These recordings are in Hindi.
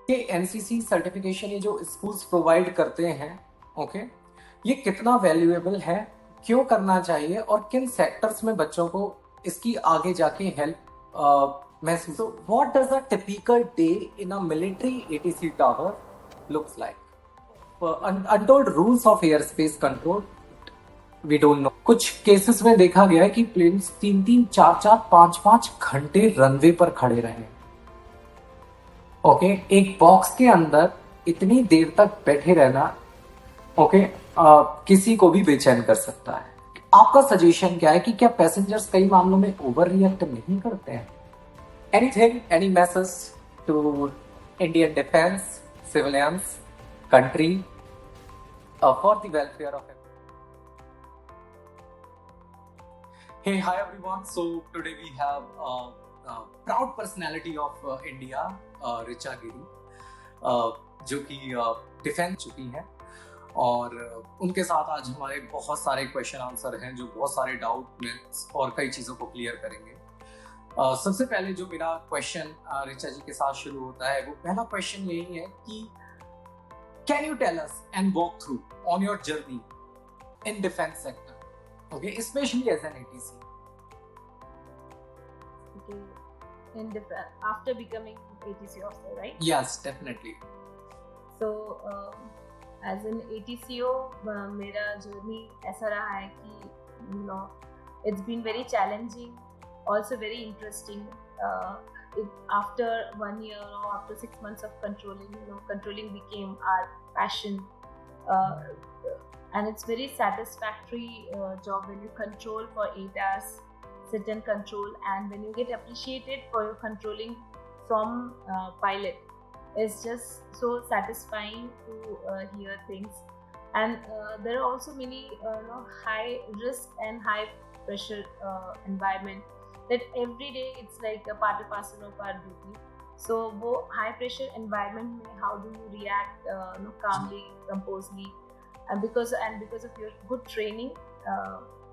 कि एनसीसी सर्टिफिकेशन ये जो स्कूल्स प्रोवाइड करते हैं, ओके, ये कितना वैल्यूएबल है, क्यों करना चाहिए और किन सेक्टर्स में बच्चों को इसकी आगे जाके हेल्प महसूस। So what does a typical day in a military ATC tower looks like? Untold rules of air space control, we don't know. कुछ केसेस में देखा गया है कि प्लेन्स 3-3, 4-4, 5-5 घंटे रनवे पर खड़े रहे। ओके, एक बॉक्स के अंदर इतनी देर तक बैठे रहना, ओके, किसी को भी बेचैन कर सकता है। आपका सजेशन क्या है कि क्या पैसेंजर्स कई मामलों में ओवर रिएक्ट नहीं करते हैं? Anything, any message to Indian defence, civilians, country, for the welfare of everyone. Hey, hi everyone. So today we have a proud personality of India, Richa Giri, जो कि डिफेंस चुकी हैं और उनके साथ आज हमारे बहुत सारे क्वेश्चन आंसर हैं जो बहुत सारे डाउट मिथ्स और कई चीज़ों को क्लियर करेंगे। सबसे पहले जो मेरा क्वेश्चन रिचा जी के साथ शुरू होता है, वो पहला क्वेश्चन यही है कि can you tell us and walk through on your journey in defense sector, okay, especially as an ATC? Okay, after becoming ATC officer, right? Yes, definitely. So as an ATCO, मेरा journey ऐसा रहा है कि it's been very challenging, also very interesting. After 1 year or after 6 months of controlling became our passion, and it's very satisfactory job when you control for 8 hours, sit and control, and when you get appreciated for your controlling from pilot, it's just so satisfying to hear things. And there are also many high risk and high pressure environment that every day it's like a part and parcel of our duty. So वो high pressure environment में how do you react calmly, composedly, and because of your good training,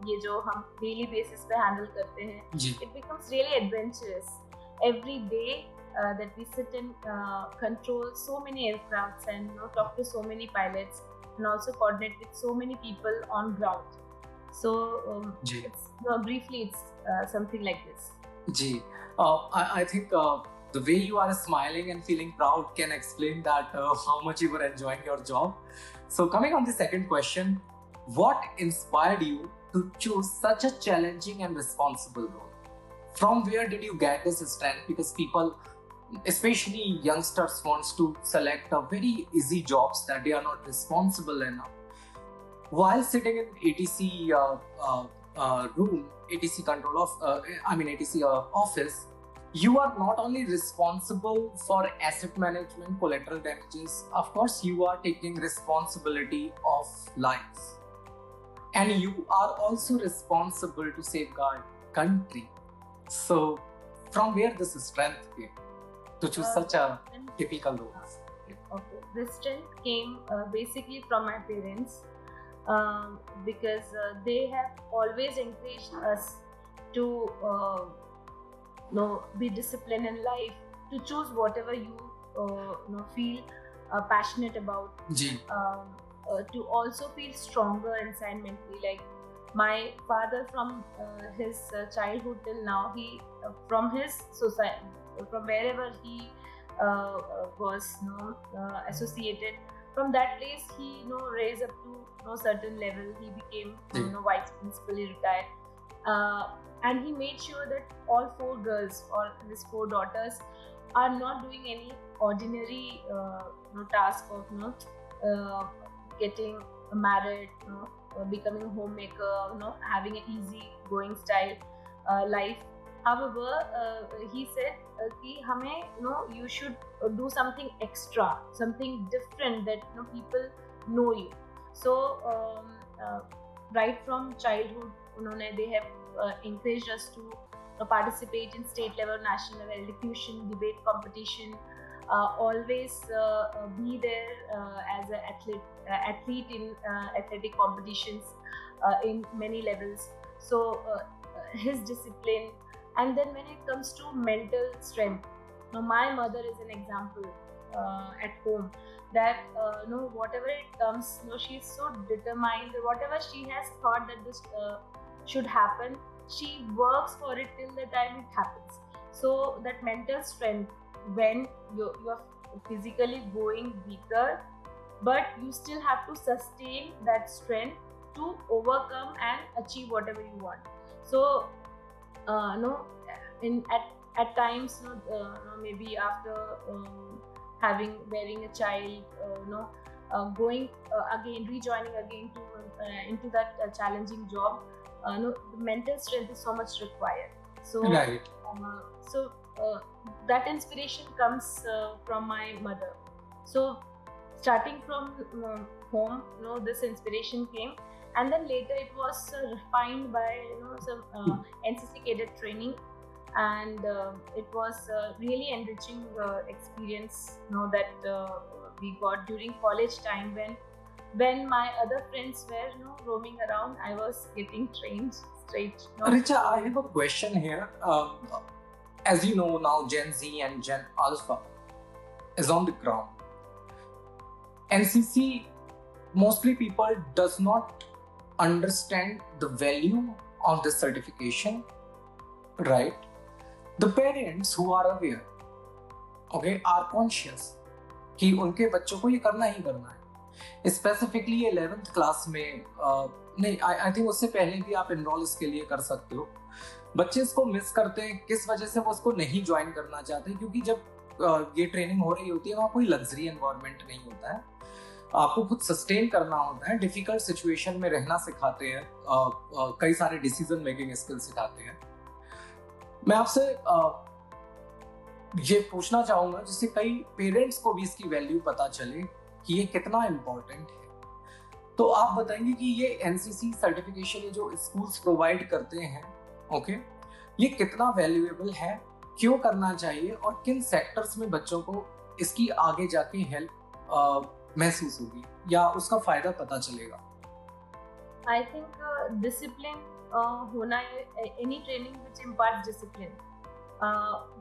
ये जो हम daily basis पे handle करते हैं, it becomes really adventurous. Every day that we sit and control so many aircrafts and talk to so many pilots and also coordinate with so many people on ground. So briefly, it's something like this. Ji, I think the way you are smiling and feeling proud can explain that how much you were enjoying your job. So coming on the second question, what inspired you to choose such a challenging and responsible role? From where did you get this strength? Because people, especially youngsters, wants to select a very easy jobs that they are not responsible enough. While sitting in ATC room, ATC control of, ATC office, you are not only responsible for asset management, collateral damages, of course you are taking responsibility of lives. And you are also responsible to safeguard country. So from where this strength came to choose such a typical role? Okay, this strength came basically from my parents. Because they have always encouraged us to be disciplined in life, to choose whatever you feel passionate about, to also feel stronger inside mentally. Like my father, from his childhood till now, he from his society, from wherever he was associated, from that place he raised up to certain level. He became vice principal, he retired, and he made sure that all 4 girls or his 4 daughters are not doing any ordinary task of getting married, becoming a homemaker, having an easy going style life. However, he said कि हमें you should do something extra, something different, that people know you. So right from childhood, they have encouraged us to participate in state level, national level, elocution, debate competition, always be there as an athlete in athletic competitions in many levels. So his discipline. And then when it comes to mental strength, now my mother is an example. at home, that whatever it comes, she's so determined. Whatever she has thought that this should happen, she works for it till the time it happens. So that mental strength, when you are physically going weaker, but you still have to sustain that strength to overcome and achieve whatever you want. So no in at times, maybe after bearing a child, going again, rejoining again to into that challenging job, the mental strength is so much required. So right. So that inspiration comes from my mother. So starting from home, this inspiration came, and then later it was refined by some NCC cadet training, and it was really enriching experience that we got during college time, when my other friends were roaming around, I was getting trained straight. Richa, I have a question here. As you know now, Gen Z and Gen Alpha is on the ground. NCC, mostly people does not understand the value of this certification, right? The parents who are aware, okay, are conscious कि उनके बच्चों को ये करना ही करना है. स्पेसिफिकली 11th क्लास में नहीं, आई थिंक उससे पहले भी आप एनरोल इसके लिए कर सकते हो. बच्चे इसको मिस करते हैं, किस वजह से वो उसको नहीं ज्वाइन करना चाहते, क्योंकि जब ये ट्रेनिंग हो रही होती है वहाँ कोई लग्जरी एनवायरनमेंट नहीं होता है. आपको खुद सस्टेन करना होता है, डिफिकल्ट सिचुएशन में रहना सिखाते हैं, कई सारे डिसीजन मेकिंग स्किल सिखाते हैं. मैं आपसे ये पूछना चाहूंगा, जिससे कई पेरेंट्स को भी इसकी वैल्यू पता चले कि ये कितना इम्पोर्टेंट है. तो आप बताएंगे कि ये एनसीसी सर्टिफिकेशन जो स्कूल्स प्रोवाइड करते हैं, ओके, ये कितना वैल्यूएबल है, क्यों करना चाहिए, और किन सेक्टर्स में बच्चों को इसकी आगे जाके हेल्प महसूस होगी या उसका फायदा पता चलेगा? आई थिंक डिसिप्लिन होना, any training which imparts discipline,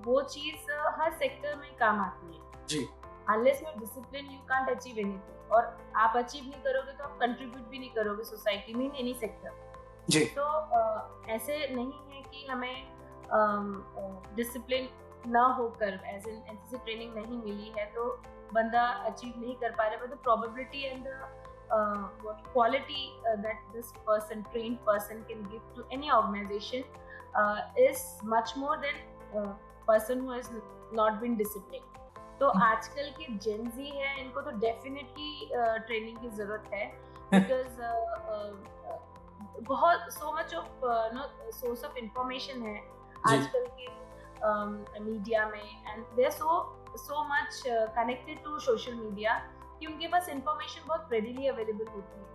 वो चीज हर सेक्टर में काम आती है जी. Unless you are discipline you can't achieve anything, और आप अचीव नहीं करोगे तो आप कंट्रीब्यूट भी नहीं करोगे सोसाइटी में, इन एनी सेक्टर जी. तो ऐसे नहीं है कि हमें डिसिप्लिन ना होकर एज एन एनसीसी ट्रेनिंग नहीं मिली है तो बंदा अचीव नहीं कर पा रहा, but the probability and the quality that this person, trained person, can give to any organisation is much more than person who has not been discipline. तो आजकल के जेन जी है, इनको तो डेफिनेटली ट्रेनिंग की जरूरत है, बिकॉज बहुत so much of source of information है आजकल के मीडिया में, and they are so much connected to social media कि उनके पास इंफॉर्मेशन बहुत रेडिली अवेलेबल होती है.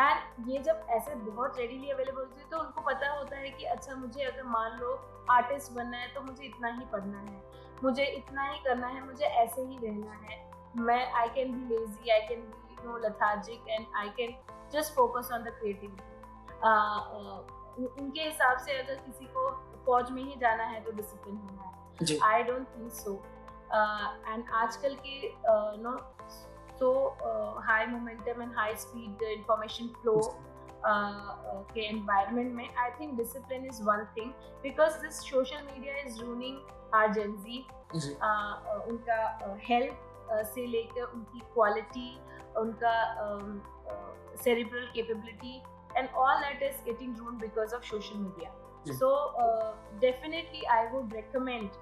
एंड ये जब ऐसे बहुत रेडिली अवेलेबल होती है तो उनको पता होता है कि अच्छा, मुझे अगर मान लो आर्टिस्ट बनना है तो मुझे इतना ही पढ़ना है, मुझे इतना ही करना है, मुझे ऐसे ही रहना है, मैं I can be lazy, I can be lethargic, and I can just focus on the creativity. उनके हिसाब से अगर किसी को फौज में ही जाना है तो डिसिप्लिन होना है. I don't think so. And आजकल के high momentum and high speed information flow के एनवायरनमेंट में I think discipline is one thing, because this social media is running our gen Z. उनका हेल्थ से लेकर उनकी क्वालिटी, उनका cerebral capability, and all that is getting ruined because of social media. So definitely I would recommend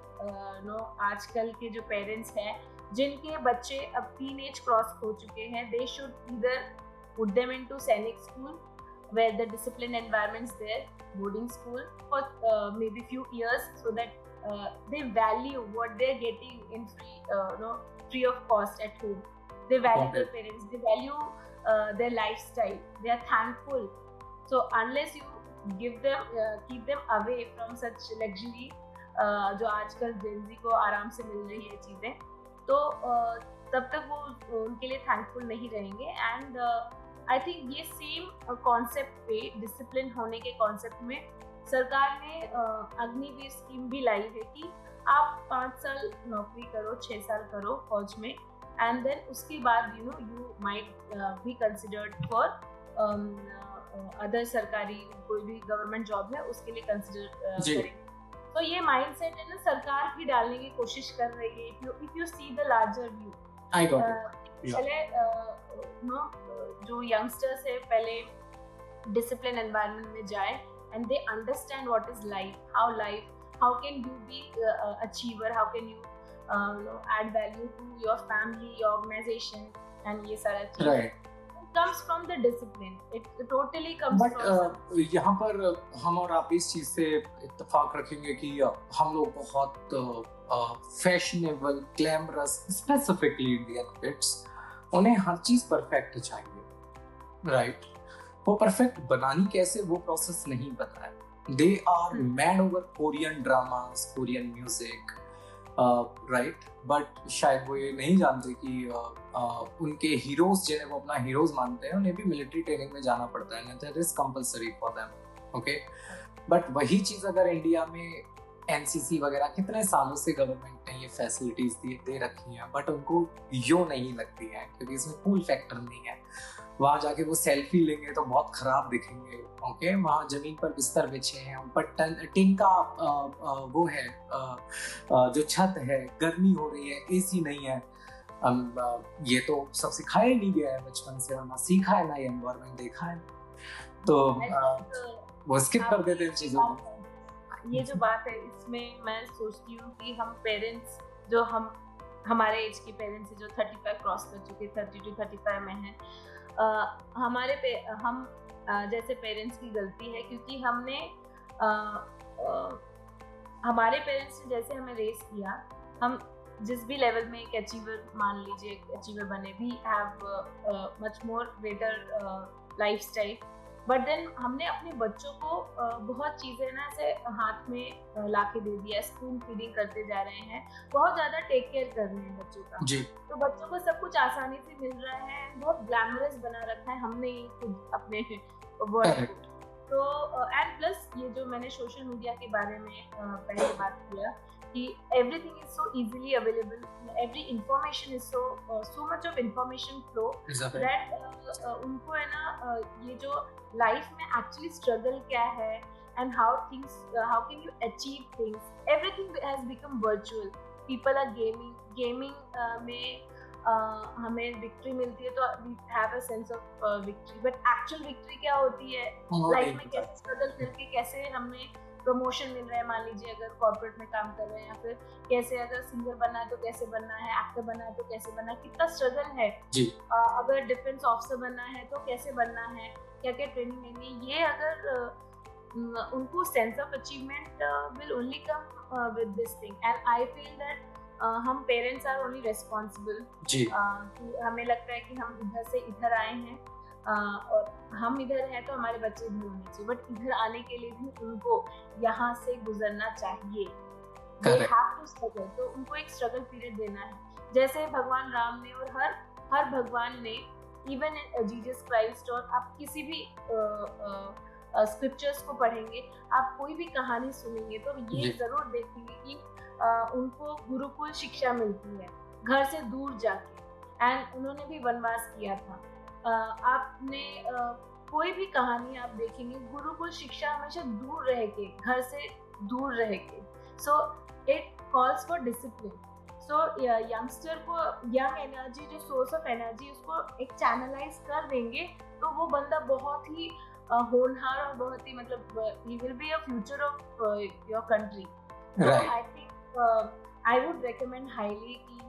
आजकल के जो पेरेंट्स हैं जिनके बच्चे अब टीनेज क्रॉस हो चुके हैं, they should either put them into सैनिक school where the disciplined environment is there, boarding school for maybe few years, so that they value what they're getting in free of cost at home. They value their parents, they value their lifestyle, they are thankful. So unless you give them keep them away from such luxury जो आजकल जेन जी को आराम से मिल रही है चीजें, तो तब तक वो उनके लिए थैंकफुल नहीं रहेंगे. एंड आई थिंक ये सेम कॉन्सेप्ट पे, डिसिप्लिन होने के कॉन्सेप्ट में सरकार ने अग्निवीर स्कीम भी लाई है कि आप 5 साल नौकरी करो, 6 साल करो फौज में, and then उसके बाद you might be considered for other सरकारी कोई भी गवर्नमेंट जॉब है उसके लिए कंसिडर करेंगे. तो ये माइंडसेट है ना सरकार भी डालने की कोशिश कर रही है. If you see the larger view, पहले जो यंगस्टर्स है पहले डिसिप्लिन एनवायरनमेंट में जाए and they understand what is life, how can you be achiever, how can you add value to your family, your organization, and ये सारा चीज़. Right. comes from the discipline. It totally comes from. यहाँ पर हम और आप इस चीज से इत्तेफाक रखेंगे कि हम लोग बहुत fashionable, glamorous, specifically Indian kids, उन्हें हर चीज परफेक्ट चाहिए, राइट? वो परफेक्ट बनानी कैसे, वो प्रोसेस नहीं पता है. They are mad over Korean dramas, Korean music, right, but शायद वो ये नहीं जानते कि उनके हीरोज जिन्हें वो अपना हीरोज मानते हैं उन्हें भी मिलिट्री ट्रेनिंग में जाना पड़ता है. That is compulsory for them. Okay, but वही चीज अगर इंडिया में एनसीसी वगैरह कितने सालों से गवर्नमेंट ने ये फैसिलिटीज दे रखी हैं, बट उनको यो नहीं लगती है क्योंकि इसमें कूल फैक्टर नहीं है. वहां जाके वो सेल्फी लेंगे तो बहुत खराब दिखेंगे. ओके, वहां जमीन पर बिस्तर बिछे हैं, ऊपर टिन का वो है, जो छत है, गर्मी हो रही है, एसी नहीं है. ये तो सब सिखाया ही नहीं गया है बचपन से, और ना सीखा है ना ये एनवायरनमेंट देखा है, तो वो स्किप कर देते हैं चीजों को. ये जो बात है इसमें मैं सोचती हूँ कि हम पेरेंट्स, जो हमारे एज के पेरेंट्स जो 35 क्रॉस कर चुके, 30 to 35 में हैं, हम जैसे पेरेंट्स की गलती है क्योंकि हमने हमारे पेरेंट्स ने जैसे हमें रेस किया, हम जिस भी लेवल में एक अचीवर, मान लीजिए एक अचीवर बने, we have much more better lifestyle, but then हमने अपने बच्चों को बहुत चीज़ें ना ऐसे हाथ में लाके दे दिया. स्पून फीडिंग करते जा रहे हैं, बहुत ज़्यादा टेक केयर कर रहे हैं बच्चों का जी. तो बच्चों को सब कुछ आसानी से मिल रहा है, बहुत ग्लैमरस बना रखा है हमने खुद अपने वर्ल्ड को. तो एंड प्लस ये जो मैंने सोशल मीडिया के बारे में पहले बात किया कि everything is so easily available, every information is so much of information flow that उनको है ना ये जो लाइफ में एक्चुअली स्ट्रगल क्या है and how can you achieve things, everything has become virtual. People are gaming में हमें विक्ट्री मिलती है तो we have a sense of victory, but actual victory क्या होती है लाइफ में, कैसे स्ट्रगल करके कैसे हमें प्रमोशन मिल रहा है, मान लीजिए अगर कॉर्पोरेट में काम कर रहे हैं, या फिर कैसे अगर सिंगर बनना है तो कैसे बनना है, एक्टर बनना है तो कैसे बनना है, कितना स्ट्रगल है जी. अगर डिफेंस ऑफिसर बनना है तो कैसे बनना है, क्या क्या ट्रेनिंग लेनी है. ये अगर उनको sense of achievement will only come with this thing, and I feel that हम पेरेंट्स आर ओनली रेस्पॉन्सिबल जी. हमें लगता है कि हम इधर से इधर आए हैं और हम इधर हैं तो हमारे बच्चे इधर होने चाहिए, बट इधर आने के लिए भी उनको यहाँ से गुजरना चाहिए. They have to struggle, तो उनको एक स्ट्रगल पीरियड देना है. जैसे भगवान राम ने और हर भगवान ने, इवन जीसस क्राइस्ट, और आप किसी भी स्क्रिप्चर्स को पढ़ेंगे, आप कोई भी कहानी सुनेंगे तो ये जरूर देखेंगे कि उनको गुरुकुल शिक्षा मिलती है घर से दूर जाके, एंड उन्होंने भी वनवास किया था. आपने कोई भी कहानी आप देखेंगे, गुरुकुल शिक्षा हमेशा दूर रह के, घर से दूर रह के. So it calls for discipline. So youngster को यंग एनर्जी, जो सोर्स ऑफ एनर्जी, उसको एक चैनलाइज कर देंगे तो वो बंदा बहुत ही होनहार और बहुत ही, मतलब ही will be a future of your country. I think I would recommend highly कि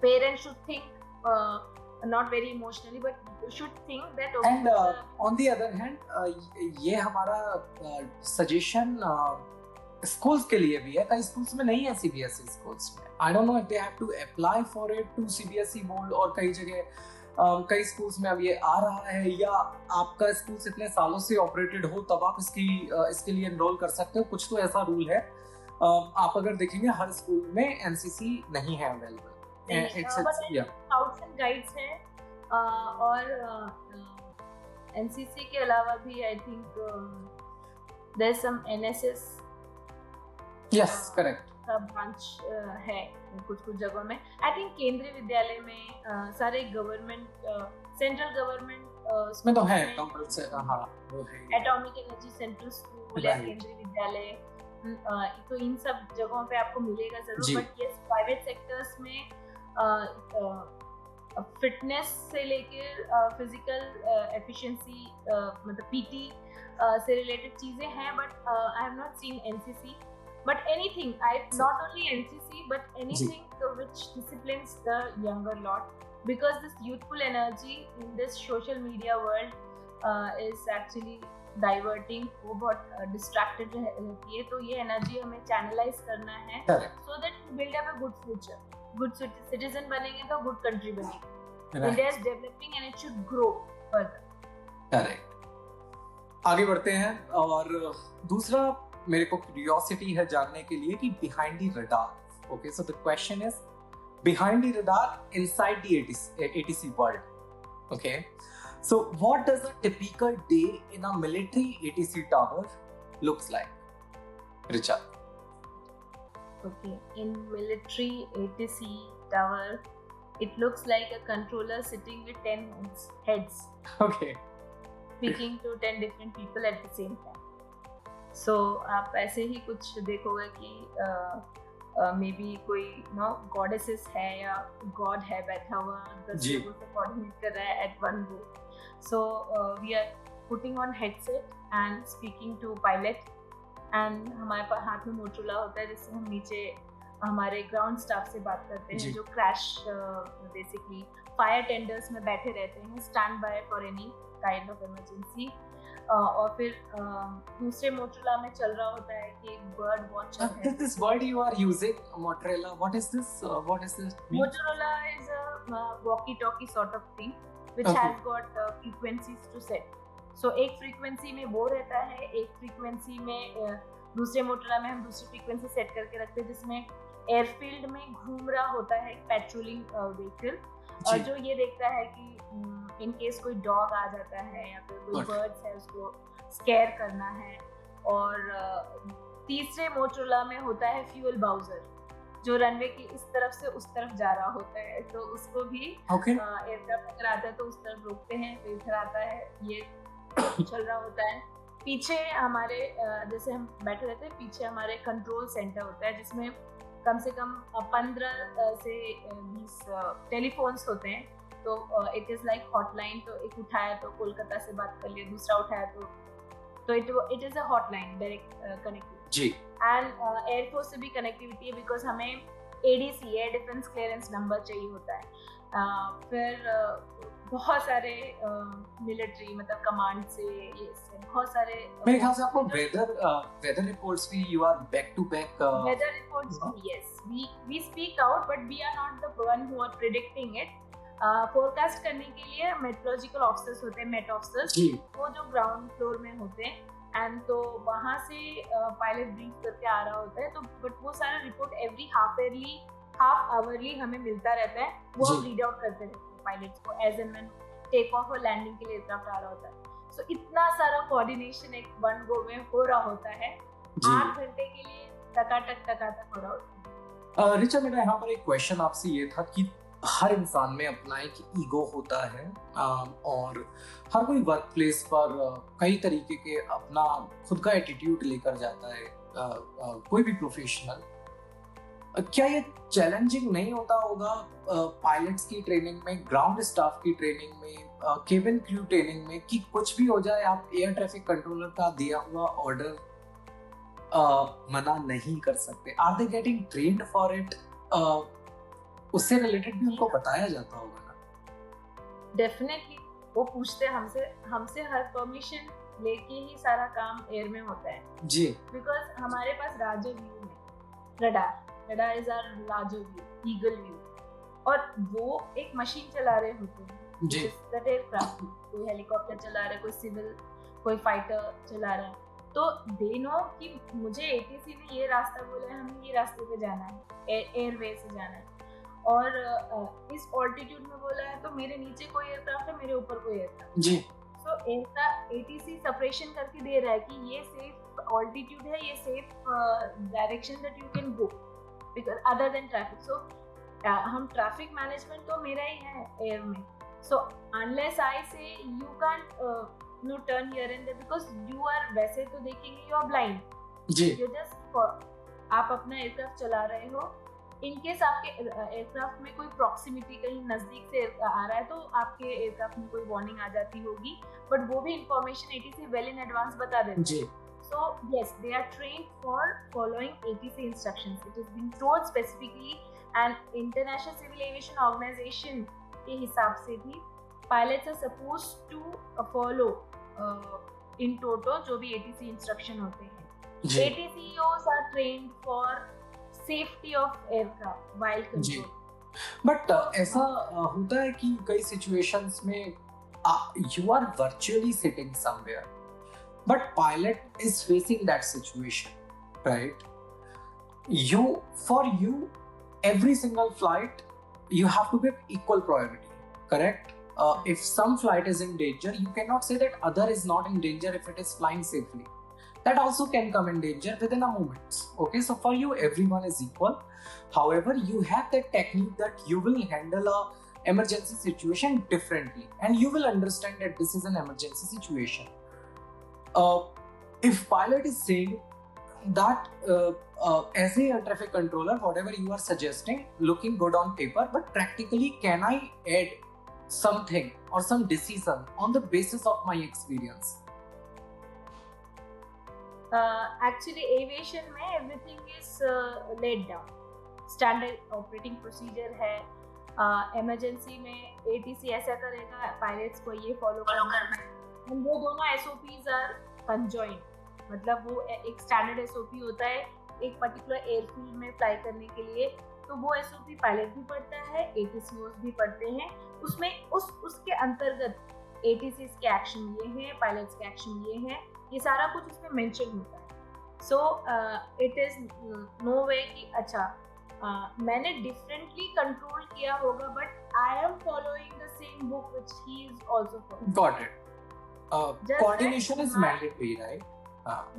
parents should think not very emotionally, but should think that okay, and on the other hand ये हमारा suggestion schools के लिए भी है. कई schools में नहीं है CBSE schools में. I don't know if they have to apply for it to CBSE board, और कई जगह कई schools में अब ये आ रहा है, या आपका schools इतने सालों से operated हो तब आप इसके लिए enroll कर सकते हो. कुछ तो ऐसा रूल है. आप अगर देखेंगे हर स्कूल में NCC नहीं है अवेलेबल. स्काउट्स एंड गाइड्स हैं, और एनसीसी के अलावा भी I think there is some NSS. Yes, correct. का ब्रांच है कुछ कुछ जगहों में। आई थिंक केंद्रीय विद्यालय में सारे गवर्नमेंट सेंट्रल गवर्नमेंट में तो है कंपल्सरी, हाँ वो है। एटॉमिक एनर्जी सेंट्रल स्कूल या केंद्रीय विद्यालय, तो इन सब जगहों पे आपको मिलेगा जरूर। बट ये प्राइवेट सेक्टर्स में फिटनेस से लेकर फिजिकल एफिशिएंसी मतलब पीटी से रिलेटेड चीजें हैं। But I have not seen NCC, but anything, I not only NCC but anything which disciplines the younger lot, because this youthful energy in this social media world is actually diverting, वो बहुत distracted रहती है। तो ये एनर्जी हमें चैनलाइज करना है so that we build up a good future, good citizen बनेंगे तो good country बनेगी। India is developing and it should grow further. Correct. आगे बढ़ते हैं, और दूसरा मेरे को क्यूरियोसिटी है जानने के लिए कि behind the radar. Okay, so the question is behind the radar inside the ATC world. Okay, so what does a typical day in a military ATC tower looks like, Richa? Okay, in military ATC tower, it looks like a controller sitting with 10 heads. Okay. Speaking to 10 different people at the same time. So आप ऐसे ही कुछ देखोगे कि मे बी कोई गॉडेसेस है या गॉड है बैठा हुआ 10 लोगों से कोऑर्डिनेट कर रहा है at one go. So we are putting on headset and speaking to pilot, and हमारे हाथ में मोटरोला होता है जिससे हम नीचे हमारे ग्राउंड स्टाफ से बात करते हैं जो क्रैश बेसिकली फायर टेंडर्स में बैठे रहते हैं, stand by for any kind of emergency. और फिर दूसरे मोटरोला में चल रहा होता है कि बर्ड वॉचर है। This word you are using, Motorola, what is this mean? Motorola is a walkie-talkie sort of thing which has got frequencies to set. So एक फ्रीक्वेंसी में वो रहता है, एक फ्रीक्वेंसी में दूसरे मोटरोला में हम दूसरी फ्रीक्वेंसी सेट करके रखते हैं जिसमें एयरफील्ड में घूम रहा होता है पेट्रोलिंग व्हीकल, और जो ये देखता है कि इन केस कोई डॉग आ जाता है या फिर कोई बर्ड्स है उसको स्केयर करना है। और तीसरे मोटरोला में होता है फ्यूल बाउजर जो रनवे की इस तरफ से उस तरफ जा रहा होता है, तो उसको भी एयरक्राफ्ट अगर आता है तो उस तरफ रोकते हैं, तो इधर आता है, ये चल रहा होता है। पीछे हमारे जैसे हम बैठे रहते हैं, पीछे हमारे कंट्रोल सेंटर होता है जिसमें कम से कम 15 से 20 टेलीफोन्स होते हैं। तो इट इज़ लाइक हॉटलाइन, तो एक उठाया तो कोलकाता से बात कर लिया, दूसरा उठाया तो it is a hotline direct connectivity जी। एंड एयरफोर्स से भी कनेक्टिविटी है बिकॉज हमें ADC air defence clearance number चाहिए होता है। फिर बहुत सारे मिलिट्री मतलब कमांड से ये बहुत सारे मेरे ख्याल से आपको वेदर रिपोर्ट्स भी you are back to back weather reports yes we speak out but we are not the one who are predicting it. Forecast करने के लिए मेट्रोलॉजिकल ऑफिसर्स होते हैं, मेट ऑफिसर्स, वो जो ग्राउंड फ्लोर में होते हैं, एंड तो वहाँ से पायलट ब्रीफ करके आ रहा होता है। तो बट वो सारा रिपोर्ट एवरी हाफ आवरली हमें मिलता रहता है, वो हम रीड आउट करते रहते हैं पायलट्स को as and when take off और लैंडिंग के लिए एयरक्राफ्ट आ रहा होता है। सो इतना सारा कोऑर्डिनेशन एक वन गो में हो रहा होता है, 8 घंटे के लिए टकाटक हो रहा होता है। रिचा, मेरा यहाँ पर एक क्वेश्चन आपसे ये था कि हर इंसान में अपना एक ईगो होता है, और हर कोई वर्क प्लेस पर कई तरीके के अपना खुद का एटीट्यूड लेकर जाता है, कोई भी प्रोफेशनल। क्या ये चैलेंजिंग नहीं होता होगा पायलट्स की ट्रेनिंग में, ग्राउंड स्टाफ की ट्रेनिंग में, केबिन क्रू ट्रेनिंग में, कि कुछ भी हो जाए आप एयर ट्रैफिक कंट्रोलर का दिया हुआ ऑर्डर मना नहीं कर सकते? Are they getting trained for it? उससे रिलेटेड भी उनको बताया जाता होगा ना? डेफिनेटली वो पूछते हैं हमसे हर परमिशन लेके ही सारा काम एयर में होता है जी, बिकॉज हमारे पास लार्जर व्यू है, radar is our larger view, eagle view, और वो एक मशीन चला रहे होते हैं जी, दैट एयरक्राफ्ट, कोई हेलीकॉप्टर चला रहा है, कोई सिविल, कोई फाइटर चला रहा है, तो दे नो कि मुझे ATC ने ये रास्ता बोला है, हमें ये रास्ते पे जाना है, एयरवे से जाना है, और इस ऑल्टीट्यूड में बोला है तो मेरे नीचे कोई एयरक्राफ्ट है, मेरे ऊपर कोई एयरक्राफ्ट जी। सो ATC सेपरेशन करके दे रहा है कि ये सेफ ऑल्टीट्यूड है, ये safe direction that you can go, because other than traffic. So हम traffic management तो मेरा ही है air में. So unless I say you can't turn here and there because you are वैसे तो देखेंगे you are blind. Ji. You just आप अपना एयरक्राफ्ट चला रहे हो. इन केस आपके एयरक्राफ्ट में कोई प्रॉक्सिमिटी कहीं नजदीक से आ रहा है तो आपके एयरक्राफ्ट में कोई वार्निंग आ जाती होगी, बट वो भी information ATC well in advance बता देते हैं. So yes, they are trained for following ATC instructions. It is being told specifically, and International Civil Aviation Organization के हिसाब से भी pilots are supposed to follow in toto जो भी ATC instruction होते हैं. ATCEOs are trained for safety of aircraft while control. But ऐसा होता है कि कई सिचुएशंस में you are virtually sitting somewhere, but pilot is facing that situation, right? For you, every single flight, you have to give equal priority, correct? If some flight is in danger, you cannot say that other is not in danger if it is flying safely. That also can come in danger within a moment. Okay, so for you, everyone is equal. However, you have that technique that you will handle a emergency situation differently, and you will understand that this is an emergency situation. If pilot is saying that as a air traffic controller, whatever you are suggesting, looking good on paper, but practically, can I add something or some decision on the basis of my experience? Actually aviation में everything is laid down. Standard operating procedure है. Emergency में ATC ऐसा करेगा, pilots को ये follow करना है. वो दोनों SOPs are conjoined. मतलब वो एक standard SOP होता है एक particular airfield में fly करने के लिए, तो वो SOP pilot भी पढ़ता है, ATCOs भी पढ़ते हैं. उसमें उसके अंतर्गत ATCs के एक्शन ये हैं, pilots के एक्शन ये हैं, ये सारा कुछ उसमें मेंशन होता है. सो इट इज नो वे कि अच्छा मैंने डिफरेंटली कंट्रोल किया होगा, but I am following the same book which he is also following. Got it. Coordination is mandatory, right?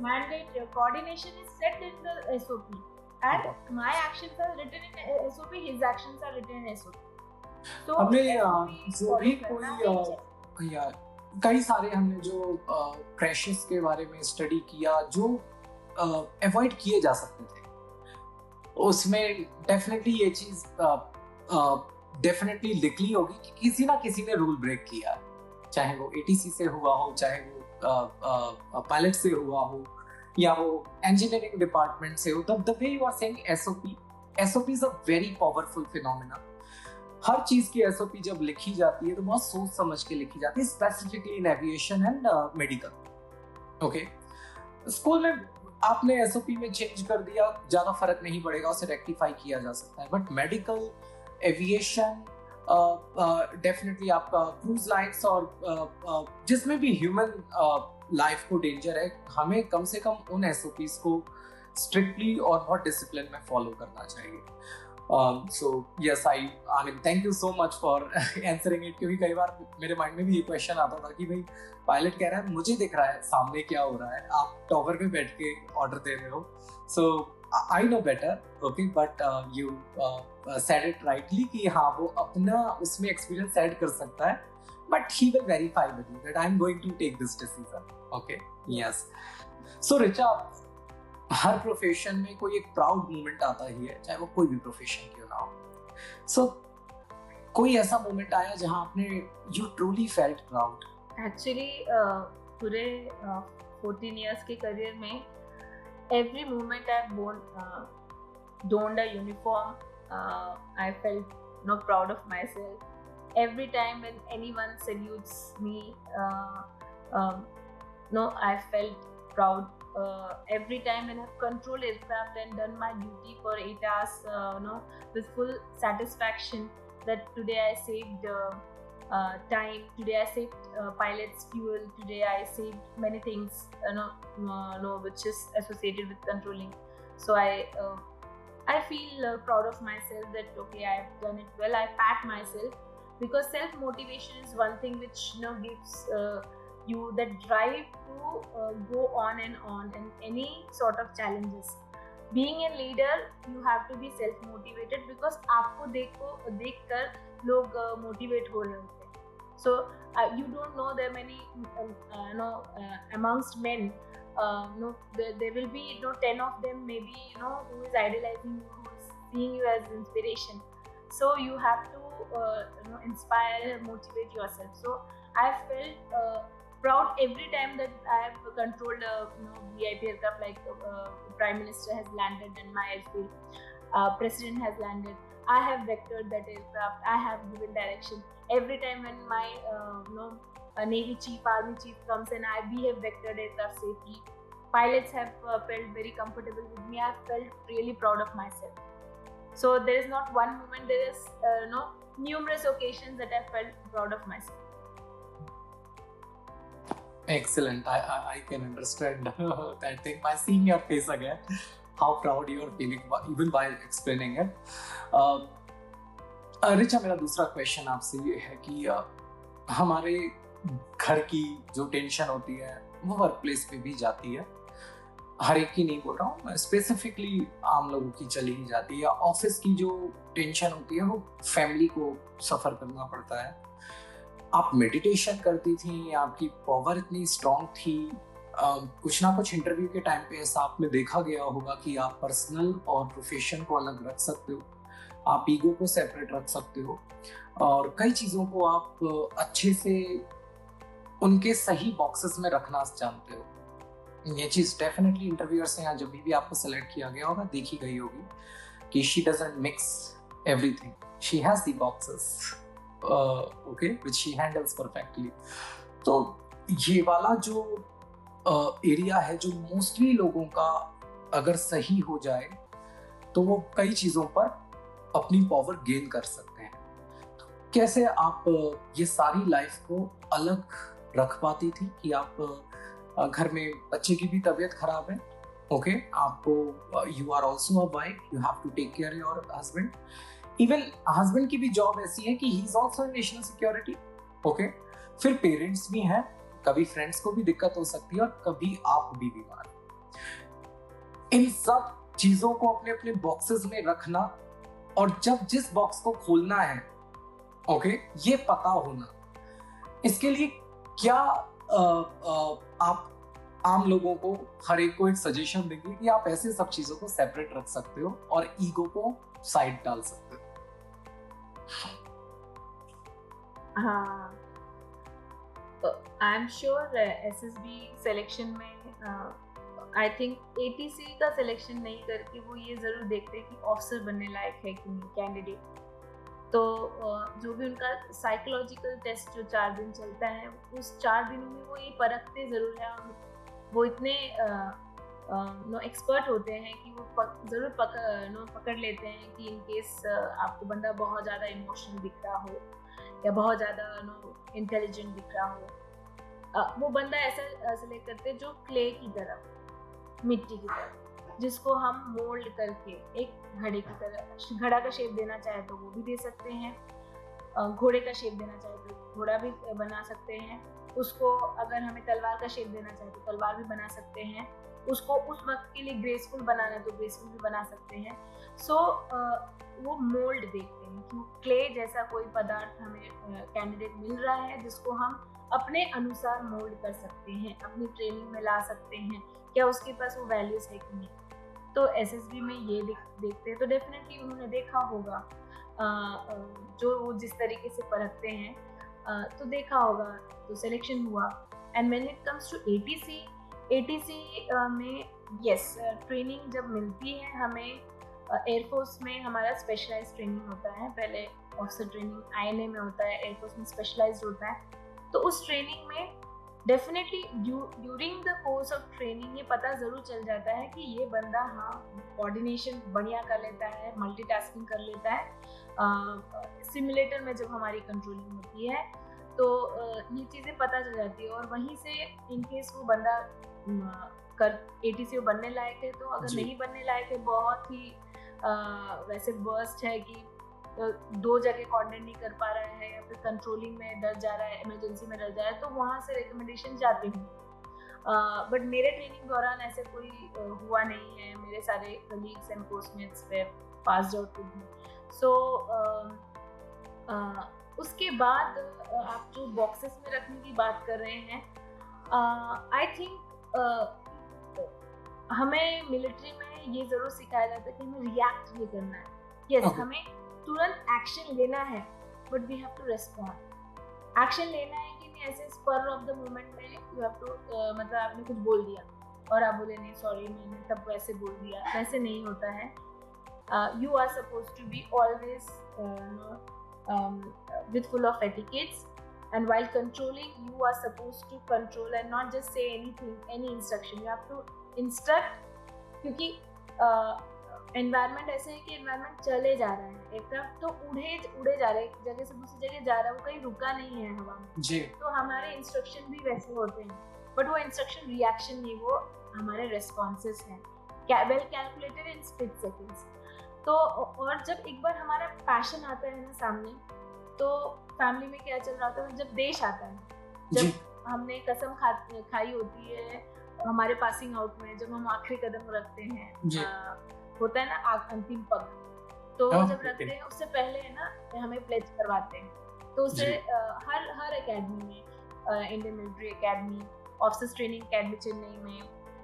Mandatory coordination is set in the SOP, and my actions are written in SOP, his actions are written in SOP. So हमने जो भी कोई यार कई सारे हमने जो क्रैशेस के बारे में स्टडी किया जो अवॉइड किए जा सकते थे, उसमें डेफिनेटली ये चीज डेफिनेटली लिखी होगी कि किसी ना किसी ने रूल ब्रेक किया, चाहे वो ATC से हुआ हो, चाहे वो पायलट से हुआ हो, या वो इंजीनियरिंग डिपार्टमेंट से हो. The way you are saying SOP is a very powerful phenomena. हर चीज की SOP जब लिखी जाती है तो बहुत सोच समझ के लिखी जाती है, specifically in aviation and medical. Okay, school में आपने SOP में चेंज कर दिया, ज्यादा फर्क नहीं पड़ेगा, उसे रेक्टिफाई किया जा सकता है. बट मेडिकल, एविएशन, डेफिनेटली आपका क्रूज लाइन्स और जिसमें भी ह्यूमन लाइफ को डेंजर है, हमें कम से कम उन SOPs को स्ट्रिक्टली और बहुत डिसिप्लिन में फॉलो करना चाहिए. So yes, I mean thank you so much for answering it, क्योंकि कई बार मेरे माइंड में भी ये क्वेश्चन आता था कि भाई पायलट कह रहा है मुझे दिख रहा है सामने क्या हो रहा है, आप टॉवर पे बैठ के ऑर्डर दे रहे हो. So I know better, okay, but you said it rightly कि हाँ वो अपना उसमें एक्सपीरियंस ऐड कर सकता है, but he will verify with you that I am going to take this decision. Okay, yes. So Richa, हर प्रोफेशन में कोई एक प्राउड मोमेंट आता ही है, चाहे वो कोई भी प्रोफेशन क्यों ना हो. सो कोई ऐसा मोमेंट आया जहां आपने you truly felt proud? Actually पूरे 14 इयर्स के करियर में every moment I've donned a uniform, I felt proud of myself. Every time when anyone salutes me, I felt proud. Every time when I've controlled aircraft and done my duty for 8 hours, with full satisfaction that today I saved time, today I saved pilots fuel, today I saved many things, which is associated with controlling. So I feel proud of myself that okay, I've done it well. I pat myself because self motivation is one thing which gives you that drive to go on and any sort of challenges. Being a leader you have to be self motivated, because आपको देखकर लोग मोटिवेट हो रहे होते हैं. सो you don't know there are many amongst men, there will be 10 of them maybe, who is idolizing you, who is seeing you as inspiration. So you have to inspire, motivate yourself. So I felt proud every time that I have controlled a VIP aircraft, like Prime Minister has landed in my airfield, President has landed, I have vectored that aircraft, I have given direction. Every time when my Navy chief, Army chief comes and we have vectored aircraft safely, pilots have felt very comfortable with me. I have felt really proud of myself. So there is not one moment, there is numerous occasions that I felt proud of myself. Excellent. I can understand that thing by seeing your face again, how proud you are feeling even by explaining it. Richa, मेरा दूसरा क्वेश्चन आपसे ये है कि हमारे घर की जो टेंशन होती है वो वर्क प्लेस पे भी जाती है. हर एक की नहीं बोल रहा हूँ, स्पेसिफिकली आम लोगों की चली ही जाती है. ऑफिस की जो टेंशन होती है वो फैमिली को सफर करना पड़ता है. आप मेडिटेशन करती थी, आपकी पावर इतनी स्ट्रांग थी, कुछ ना कुछ इंटरव्यू के टाइम पे ऐसा आपने देखा गया होगा कि आप पर्सनल और प्रोफेशन को अलग रख सकते हो, आप ईगो को सेपरेट रख सकते हो, और कई चीज़ों को आप अच्छे से उनके सही बॉक्सेस में रखना जानते हो. ये चीज़ डेफिनेटली इंटरव्यूअर्स से यहाँ जब भी आपको सेलेक्ट किया गया होगा देखी गई होगी कि she doesn't mix everything, she has the boxes okay which she handles perfectly. तो ये वाला जो एरिया है जो मोस्टली लोगों का अगर सही हो जाए तो वो कई चीज़ों पर अपनी पावर गेन कर सकते हैं. तो कैसे आप ये सारी लाइफ को अलग रख पाती थी कि आप घर में बच्चे की भी तबीयत खराब है, ओके, आपको you are also a wife, you have to take care your husband, even husband की भी जॉब ऐसी है कि he is also in national security, okay, फिर पेरेंट्स भी हैं, कभी फ्रेंड्स को भी दिक्कत हो सकती है और कभी आप भी बीमार. इन सब चीजों को अपने अपने बॉक्सेस में रखना और जब जिस बॉक्स को खोलना है, ओके, ये पता होना, इसके लिए क्या आप आम लोगों को, हर एक को एक सजेशन देंगे कि आप ऐसे सब चीजों को सेपरेट रख सकते हो और ईगो को साइड डाल सकते हो? हाँ, I am sure SSB selection में आई थिंक एटीसी का सिलेक्शन नहीं करके वो ये ज़रूर देखते हैं कि ऑफिसर बनने लायक है कि नहीं कैंडिडेट. तो जो भी उनका साइकोलॉजिकल टेस्ट जो 4 दिन चलता है, उस 4 दिनों में वो ये परखते ज़रूर है, और वो इतने एक्सपर्ट होते हैं कि वो ज़रूर पकड़ लेते हैं कि इन केस आपको बंदा बहुत ज़्यादा इमोशनल दिख रहा हो या बहुत ज़्यादा इंटेलिजेंट दिख रहा हो, वो बंदा ऐसा सिलेक्ट करते हैं जो क्ले की तरह, मिट्टी की तरह, जिसको हम मोल्ड करके एक घड़े की तरह, घड़ा का शेप देना चाहे तो वो भी दे सकते हैं, घोड़े का शेप देना चाहे तो घोड़ा भी बना सकते हैं, उसको अगर हमें तलवार का शेप देना चाहे तो तलवार भी बना सकते हैं, उसको उस वक्त के लिए ग्रेसफुल बनाना है तो ग्रेसफुल भी बना सकते हैं. सो वो मोल्ड देखते हैं कि क्ले जैसा कोई पदार्थ हमें कैंडिडेट मिल रहा है जिसको हम अपने अनुसार मोल्ड कर सकते हैं, अपनी ट्रेनिंग में ला सकते हैं, क्या उसके पास वो वैल्यूज है कि नहीं. तो एसएसबी में ये देखते हैं. तो डेफिनेटली उन्होंने देखा होगा जो वो जिस तरीके से परखते हैं, तो देखा होगा, तो सिलेक्शन हुआ. And when it comes to ATC में यस, ट्रेनिंग जब मिलती है हमें, एयरफोर्स में हमारा स्पेशलाइज्ड ट्रेनिंग होता है. पहले ऑफिसर ट्रेनिंग आईएनए में होता है, एयरफोर्स में स्पेशलाइज्ड होता है. तो उस ट्रेनिंग में definitely during the course of training ये पता ज़रूर चल जाता है कि ये बंदा हाँ कोऑर्डिनेशन बढ़िया कर लेता है, मल्टीटास्किंग कर लेता है. सिमुलेटर में जब हमारी कंट्रोलिंग होती है तो ये चीज़ें पता चल जाती है, और वहीं से इन केस वो बंदा कर एटीसी बनने लायक है, तो अगर नहीं बनने लायक है, बहुत ही वैसे वर्स्ट है कि 2 जगह कोऑर्डिनेट नहीं कर पा रहा है या फिर कंट्रोलिंग में डर जा रहा है, इमरजेंसी में डर जा रहा है, तो वहाँ से रिकमेंडेशन जाती हूँ. बट मेरे ट्रेनिंग दौरान ऐसे कोई हुआ नहीं है. मेरे सारे colleagues and coursemates we passed out with me. So उसके बाद आप जो बॉक्सेस में रखने की बात कर रहे हैं, आई थिंक हमें मिलिट्री में ये जरूर सिखाया जाता है कि हमें रिएक्ट नहीं करना है. यस, हमें तुरंत एक्शन लेना है, but we have to respond. Action लेना है कि नहीं ऐसे स्पर ऑफ द मोमेंट में यू हैव टू, मतलब आपने कुछ बोल दिया और आप बोले नहीं सॉरी मैंने तब वैसे बोल दिया, वैसे नहीं होता है. You are suppose to be always with full of etiquettes, and while controlling you are supposed to control and not just say anything, any instruction. You have to instruct, क्योंकि एनवायरनमेंट ऐसे है कि एनवायरनमेंट चले जा रहा है, एक तरफ तो उड़े जा रहे हैं, एक जगह से दूसरी जगह जा रहा है, वो कहीं रुका नहीं है हवा में जी. तो हमारे इंस्ट्रक्शन भी वैसे होते हैं, बट वो इंस्ट्रक्शन रिएक्शन नहीं, वो हमारे रेस्पॉन्सेस हैं, well calculated in split seconds. तो और जब एक बार हमारा पैशन आता है ना सामने, तो फैमिली में क्या चल रहा होता है, जब देश आता है, जब हमने कसम खाई होती है हमारे पासिंग आउट में, जब हम आखिरी कदम रखते हैं, होता है ना अंतिम पग, तो जब रखते हैं उससे पहले है ना हमें प्लेज करवाते हैं. तो उससे हर एकेडमी में, Indian military academy, officers training academy Chennai में,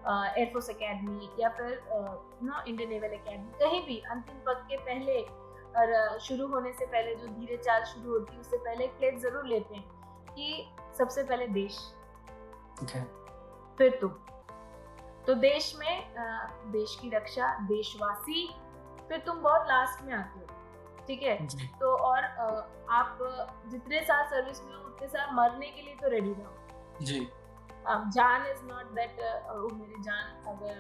एयरफोर्स एकेडमी या फिर इंडियन नेवल एकेडमी, कहीं भी अंतिम पग के पहले और शुरू होने से पहले जो धीरे चाल शुरू होती है उससे पहले एक प्लेज जरूर लेते हैं कि सबसे पहले देश, फिर तुम. तो देश में देश की रक्षा, देशवासी, फिर तुम बहुत लास्ट में आते हो. ठीक है. तो और आप जितने साल सर्विस में हो उतने साल मरने के लिए तो रेडी रहो जी. जान इज नॉट दैट मेरी जान अगर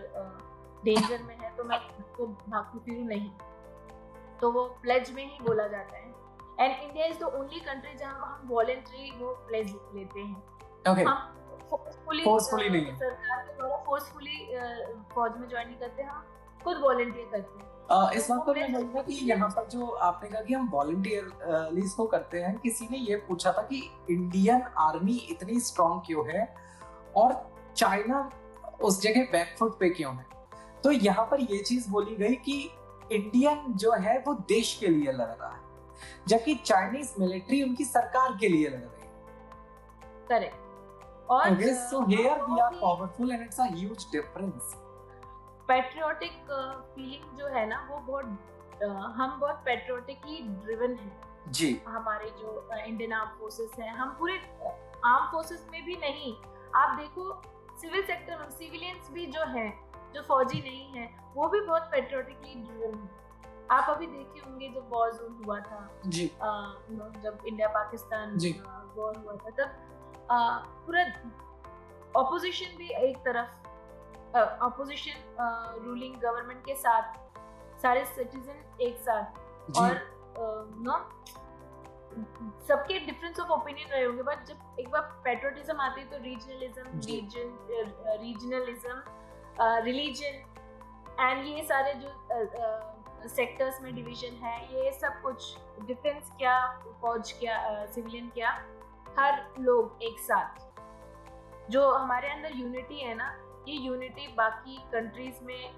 डेंजर में है तो मैं तो भागती फिरूं, नहीं. तो वो प्लेज में ही बोला जाता है. And India is the only country जहां हम वॉलंटरी वो प्लेज लेते हैं. okay. हम फोर्सफुली नहीं, सरकार के द्वारा फोर्सफुली फौज में ज्वाइन नहीं करते, हम खुद वॉलंटियर करते हैं. इस बात पर मैं बोलूंगा कि यहाँ पर जो आपने कहा कि हम वॉलंटियर इसको करते हैं, किसी ने ये पूछा था कि इंडियन आर्मी इतनी स्ट्रांग क्यों है और चाइना उस जगह बैकफुट पे क्यों है. तो यहाँ पर ये चीज बोली गई कि इंडियन जो है वो देश के लिए लड़ रहा है, जबकि चाइनीज मिलिट्री उनकी सरकार के लिए लड़ रही है. करेक्ट. और so here we are powerful and it's a huge difference. Patriotic feeling जो है ना वो बहुत हम बहुत पैट्रियोटिकली ड्रिवन हैं जी. हमारे जो इंडियन आर्म फोर्सेस हैं, हम पूरे आर्म फोर्सेस में भी नहीं, आप देखो सिविल सेक्टर में सिविलियंस भी जो हैं, जो फौजी नहीं है, वो भी बहुत पैट्रियोटिकली ड्रिवन हैं. आप अभी देखे होंगे जब वॉर जोन हुआ था जी, जब इंडिया पाकिस्तान वॉर हुआ था, तब पूरा ऑपोजिशन भी एक तरफ, ऑपोजिशन रूलिंग गवर्नमेंट के साथ, सारे सिटीजन एक साथ, और सबके डिफरेंस ऑफ ओपिनियन रहे होंगे, बट जब एक बार पैट्रियोटिज्म आती है तो रीजनलिज्म, रिलीजन एंड ये सारे जो सेक्टर्स में डिवीजन है, ये सब कुछ, डिफेंस क्या, फौज क्या, सिविलियन क्या, हर लोग एक साथ, जो हमारे अंदर यूनिटी है ना, ये यूनिटी बाकी कंट्रीज में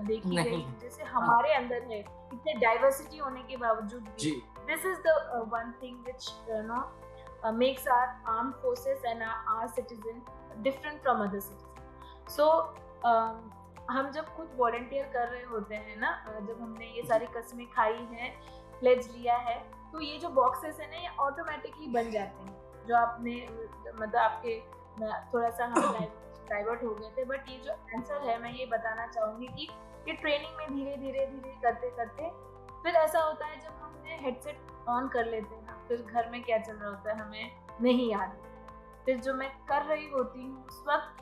देखी गई जैसे हमारे अंदर है, इतने डाइवर्सिटी होने के बावजूद भी. This is the one thing which makes our armed forces and our citizen different from other citizen. So हम जब खुद वॉलंटियर कर रहे होते हैं ना, जब हमने ये सारी कस्में खाई हैं, प्लेज लिया है, तो ये जो बॉक्सेस है ना, ये ऑटोमेटिकली बन जाते हैं. जो आपने मतलब आपके थोड़ा सा हम डाइवर्ट हो गए थे, बट ये जो आंसर है मैं ये बताना चाहूंगी कि ये ट्रेनिंग में धीरे धीरे करते करते फिर ऐसा होता है, जब हमने हेडसेट ऑन कर लेते हैं ना, फिर घर में क्या चल रहा होता है हमें नहीं याद. फिर जो मैं कर रही होती हूँ उस वक्त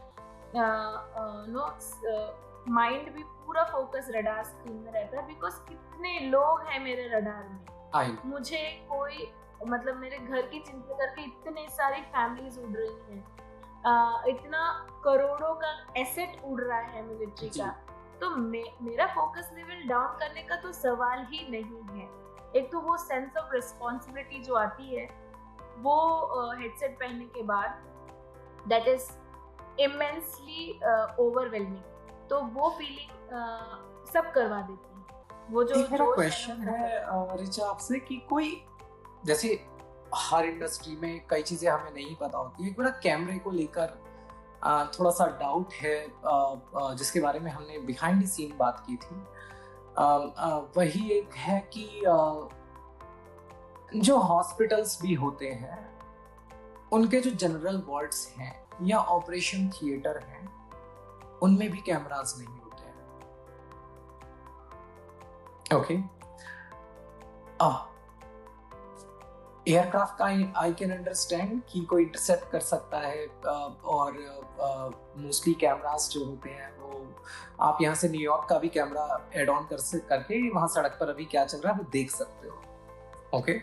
माइंड भी पूरा फोकस रडार स्क्रीन में रहता है, बिकॉज कितने लोग हैं मेरे रडार में. मुझे कोई मतलब मेरे घर की चिंता करके इतने सारी फैमिलीज उड़ रही हैं, इतना करोड़ों का एसेट उड़ रहा है मिलिट्री का, तो मेरा फोकस लेवल डाउन करने का तो सवाल ही नहीं है. एक तो वो सेंस ऑफ रिस्पॉन्सिबिलिटी जो आती है वो हेडसेट पहनने के बाद, दैट इज इमेंसली ओवरवेलमिंग, तो वो फीलिंग सब करवा देती है। वो जो मेरा क्वेश्चन है रिचा आपसे कि कोई, जैसे हर इंडस्ट्री में कई चीजें हमें नहीं पता होती है, एक कैमरे को लेकर थोड़ा सा डाउट है जिसके बारे में हमने बिहाइंड द सीन बात की थी। वही एक है कि जो हॉस्पिटल्स भी होते हैं उनके जो जनरल वार्ड्स हैं या ऑपरेशन थिएटर हैं उनमें भी कैमरास नहीं होते हैं। ओके, एयरक्राफ्ट का आई कैन अंडरस्टैंड कि कोई इंटरसेप्ट कर सकता है, और मोस्टली कैमरास जो होते हैं वो आप यहाँ से न्यूयॉर्क का भी कैमरा एड ऑन करके वहां सड़क पर अभी क्या चल रहा है वो देख सकते हो। ओके,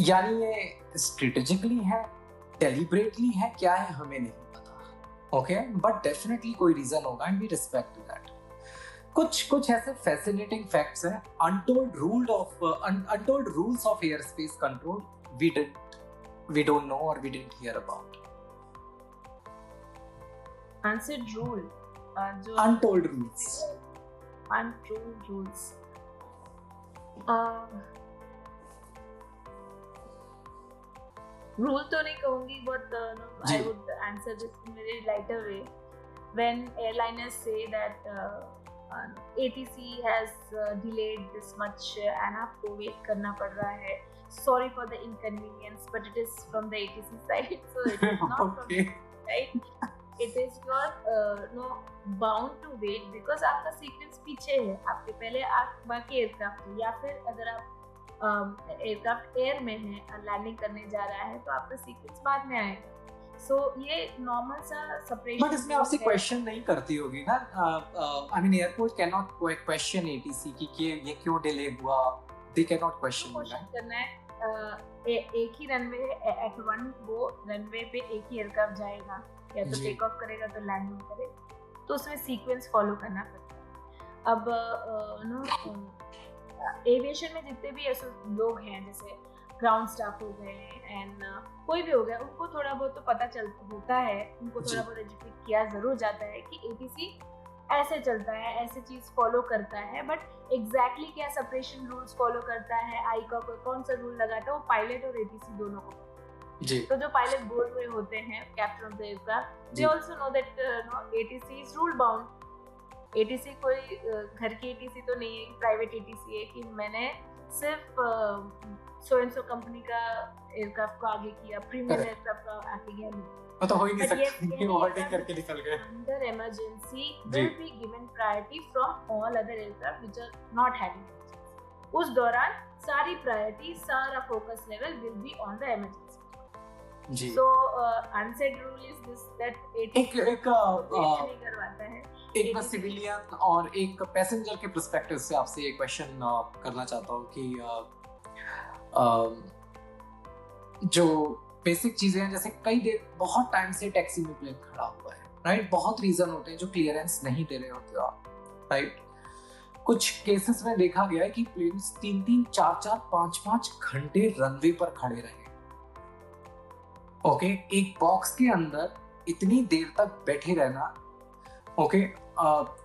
यानी ये स्ट्रेटेजिकली है, डेलिबरेटली है, क्या है हमें नहीं पता। ओके, बट डेफिनेटली कोई रीजन होगा एंड वी रिस्पेक्ट दैट। कुछ ऐसे फैसिनेटिंग फैक्ट्स हैं, untold rules of air space control we don't know or we didn't hear about. Unsaid rule, untold rules. Untold rules. Rule तो नहीं कहूँगी, but I would answer this in a very lighter way. When airliners say that ATC has delayed this much and आपको wait करना पड़ रहा है, sorry for the inconvenience, but it is from the ATC side, so it is not okay. from the right. It is your bound to wait because आपका सीक्वेंस पीछे है, आपके पहले आप बाकी एयरक्राफ्ट है, या फिर अगर आप एयरक्राफ्ट एयर में है लैंडिंग करने जा रहा है तो आपका सीक्वेंस बाद में आएगा। सो ये नॉर्मल सा सेपरेशन। बट इसमें आपसे क्वेश्चन नहीं करती होगी ना, I mean airport can not question ATC कि ये क्यों डिले हुआ, दे कैन नॉट क्वेश्चन करना है। एक ही रनवे एट वन, वो रनवे पे एक ही एयरक्राफ्ट जाएगा, या तो टेक ऑफ करेगा तो लैंडिंग करेगा, तो उसमें सीक्वेंस फॉलो करना पड़ता है। अब एविएशन में जितने भी ऐसे लोग हैं, जैसे ग्राउंड स्टाफ हो गए एंड कोई भी हो गया, उनको थोड़ा बहुत तो पता होता है, उनको थोड़ा बहुत एजुकेट किया जरूर जाता है कि एटीसी ऐसे चलता है, ऐसे चीज फॉलो करता है, बट एग्जैक्टली क्या सेपरेशन रूल्स फॉलो करता है, आईका को कौन सा रूल लगाता है, वो पायलट और एटीसी दोनों को जी। तो जो पायलट बोल रहे होते हैं, captain of the aircraft, they also know that ATC is rule bound. ATC कोई घर की एटीसी तो नहीं है, प्राइवेट एटीसी है कि मैंने सिर्फ सो एंड सो कंपनी का एयरक्राफ्ट को आगे किया, प्रीमियम एयरक्राफ्ट का आगे किया, वो तो हो ही नहीं सकता कि ओवरटेक करके निकल गए। Under emergency will be given priority from all other aircraft which are not having. उस दौरान सारी प्रायोरिटी, सारा focus level will be on the emergency जी। So unsaid rule is this that एक नहीं करवाता है। एक मैं सिविलियन और एक पैसेंजर के पर्सपेक्टिव से आपसे एक क्वेश्चन करना चाहता हूँ कि जो बेसिक चीजें हैं, जैसे कई देर बहुत टाइम से टैक्सी में प्लेन खड़ा हुआ है, राइट, बहुत रीजन होते हैं जो क्लियरेंस नहीं दे रहे होते हो आप, राइट। कुछ केसेस में देखा गया है कि प्लेन 3-3, 4-4, 5-5 घंटे रनवे पर खड़े रहे। ओके, एक बॉक्स के अंदर इतनी देर तक बैठे रहना, ओके,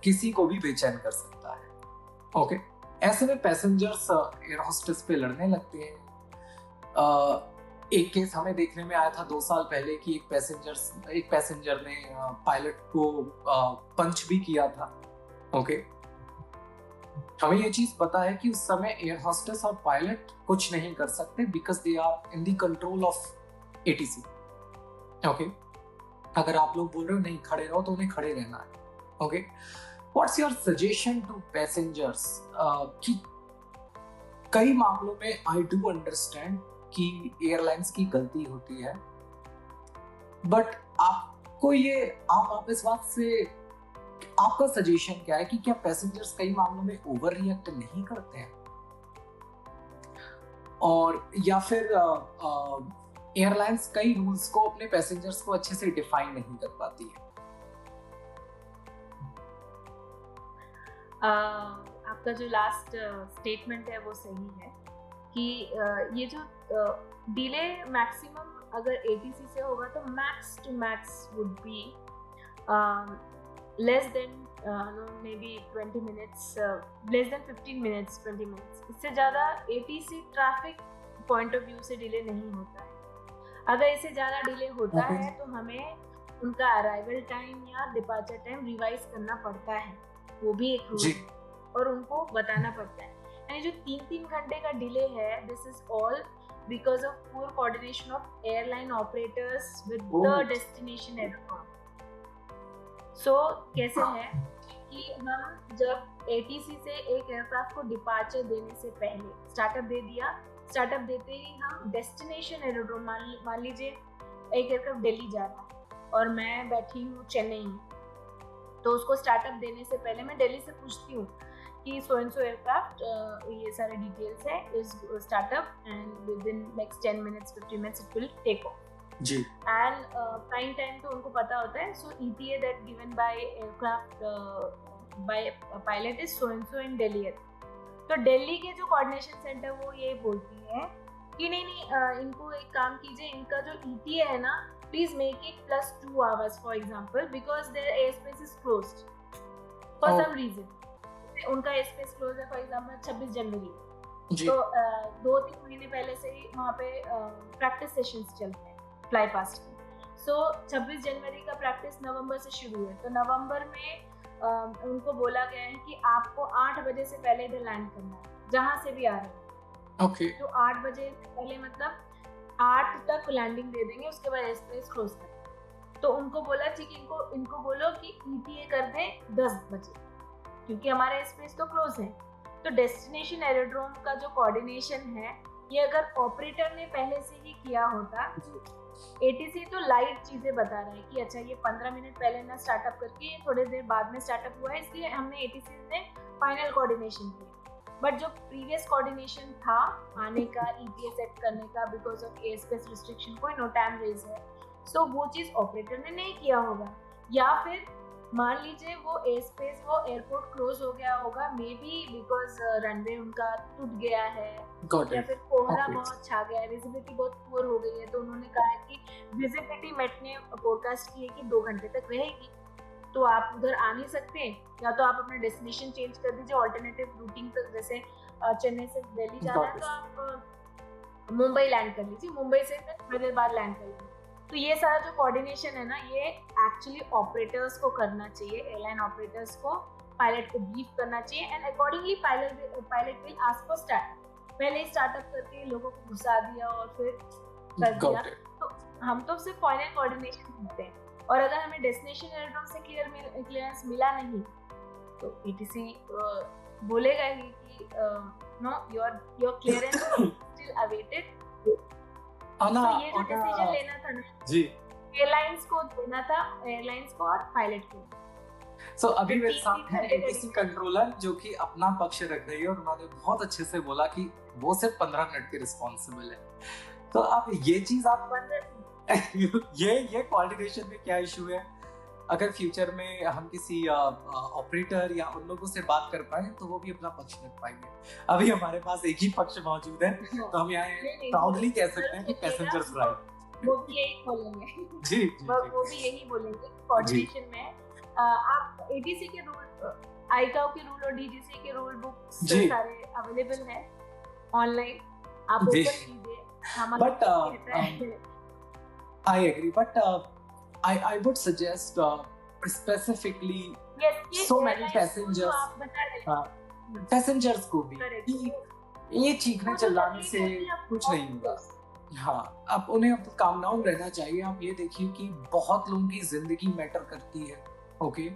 किसी को भी बेचैन कर सकता है। ओके, ऐसे में पैसेंजर्स एयर होस्टेस पे लड़ने लगते हैं। एक केस हमें देखने में आया था 2 साल पहले कि एक पैसेंजर ने पायलट को पंच भी किया था। ओके, हमें ये चीज पता है कि उस समय एयर होस्टेस और पायलट कुछ नहीं कर सकते because they are in the control of ATC. Okay, अगर आप लोग बोल रहे हो नहीं खड़े रहो तो उन्हें खड़े रहना है। Okay, what's your suggestion to passengers कि कई मामलों में आई डू अंडरस्टैंड कि एयरलाइंस की गलती होती है, बट आपको ये आप इस बात से आपका सजेशन क्या है कि क्या पैसेंजर्स कई मामलों में ओवर रिएक्ट नहीं करते हैं, और या फिर एयरलाइंस कई रूल्स को अपने पैसेंजर्स को अच्छे से डिफाइन नहीं कर पाती है? आपका जो लास्ट स्टेटमेंट है वो सही है कि ये जो डिले मैक्सिमम अगर ATC से होगा तो max to max would be less than maybe 20 minutes, less than 15 minutes, 20 minutes. इससे ज़्यादा ATC traffic point of view से डिले नहीं होता है। अगर इससे ज़्यादा डिले होता है तो हमें उनका अराइवल टाइम या डिपार्चर टाइम रिवाइज करना पड़ता है, वो भी एक रूल है और उनको बताना पड़ता है। यानी जो 3-3 घंटे का डिले है, this is all because of poor coordination of airline operators with the destination airport. So कैसे है कि हम जब ATC से एक एयरक्राफ्ट को डिपार्चर देने से पहले स्टार्टअप दे दिया, स्टार्टअप देते ही हम डेस्टिनेशन एयरोड्रोम, मान लीजिए एक एयरक्राफ्ट दिल्ली जा रहा है और मैं बैठी हूँ चेन्नई में, तो उसको स्टार्टअप देने से पहले मैं दिल्ली से पूछती हूँ कि सो एंड सो एयरक्राफ्ट, ये सारे डिटेल्स है इस startup and within next 10 minutes 15 minutes it will take off जी। एंड फ्लाइंग टाइम तो उनको पता होता है, so ETA that given by aircraft by pilot is so and so in Delhi. तो दिल्ली के जो कोऑर्डिनेशन सेंटर वो ये बोलती है कि नहीं इनको एक काम कीजिए, इनका जो ETA है ना, please make it +2 hours for example, because their air space is closed for some reason. उनका एयर स्पेस क्लोज है फॉर एग्जांपल 26 जनवरी, तो 2-3 महीने पहले से ही वहाँ पे प्रैक्टिस सेशंस चलते हैं फ्लाई पास्ट की। सो 26 जनवरी का प्रैक्टिस नवंबर से शुरू है, तो नवंबर में उनको बोला गया है कि आपको 8 बजे से पहले इधर लैंड करना है, जहाँ से भी आ रहे हैं। ओके। तो 8 बजे से पहले मतलब 8 तक लैंडिंग दे देंगे, उसके बाद एयरस्पेस क्लोज कर। तो उनको बोला ठीक है, इनको बोलो कि ETA कर दें 10 बजे, क्योंकि हमारा एयरस्पेस तो क्लोज है। तो डेस्टिनेशन एयरोड्रोम का जो कोऑर्डिनेशन है, ये अगर ऑपरेटर ने पहले से ही किया होता, ATC तो लाइट चीजें बता रहा है कि अच्छा ये 15 मिनट पहले ना स्टार्टअप करके थोड़ी देर बाद में स्टार्टअप हुआ है, इसलिए हमने ATC ने फाइनल कोऑर्डिनेशन किया। बट जो प्रीवियस कोऑर्डिनेशन था आने का, ETA सेट करने का, because of air space restriction, कोई नो टाइम रेज है, सो वो चीज ऑपरेटर ने नहीं किया होगा, या फिर मान लीजिए वो एयर स्पेस, वो एयरपोर्ट क्लोज हो गया होगा, मे बी बिकॉज रनवे उनका टूट गया है या फिर कोहरा बहुत छा गया है, विजिबिलिटी बहुत पुअर हो गई है, तो उन्होंने कहा है कि विजिबिलिटी मेट ने फोरकास्ट की है कि 2 घंटे तक रहेगी, तो आप उधर आ नहीं सकते, या तो आप अपना डेस्टिनेशन चेंज कर दीजिए, ऑल्टरनेटिव रूटिंग तक, जैसे चेन्नई से दिल्ली जाना है तो आप मुंबई लैंड कर लीजिए, मुंबई से फिर थोड़ी देर बाद लैंड कर लीजिए। तो ये सारा जो कोऑर्डिनेशन है ना, ये एक्चुअली ऑपरेटर्स को करना चाहिए, एयरलाइन ऑपरेटर्स को पायलट को ब्रीफ करना चाहिए, and accordingly pilot will ask for start. पहले ही स्टार्टअप करके लोगों को घुसा दिया और फिर कर दिया, तो हम तो सिर्फ फाइनल कोऑर्डिनेशन करते हैं, और अगर हमें डेस्टिनेशन एयरड्रोम से क्लियरेंस मिला नहीं तो ATC बोलेगा ही कि know your clearance still awaited. तो ये जो डिसीजन लेना था ना जी, एयरलाइंस को देना था, एयरलाइंस को और पायलट को। सो अभी मेरे साथ है ATC कंट्रोलर जो कि अपना पक्ष रख रही है, और उन्होंने बहुत अच्छे से बोला कि वो सिर्फ 15 मिनट के रिस्पॉन्सिबल है। तो अब ये चीज आप ये कोऑर्डिनेशन में क्या इशू है, अगर फ्यूचर में हम किसी ऑपरेटर या उन लोगों से बात कर पाए तो वो भी अपना पक्ष रख पाएंगे। अभी हमारे पास एक ही पक्ष मौजूद है, तो हम यहाँ प्राउडली कह सकते हैं कि पैसेंजर्स राइट। वो भी यही बोलेंगे जी, वो भी यही बोलेंगे कोऑर्डिनेशन में। आप ATC के रूल, ICAO के रूल और DGCA के रूल बुक सारे अवेलेबल है ऑनलाइन, आप ओपन कीजिए। But I agree, but I would suggest specifically so many passengers को भी ये चीखने चिल्लाने से कुछ नहीं होगा। हाँ, अब उन्हें अब काम डाउन रहना चाहिए। आप ये देखिए कि बहुत लोगों की जिंदगी मैटर करती है, ओके,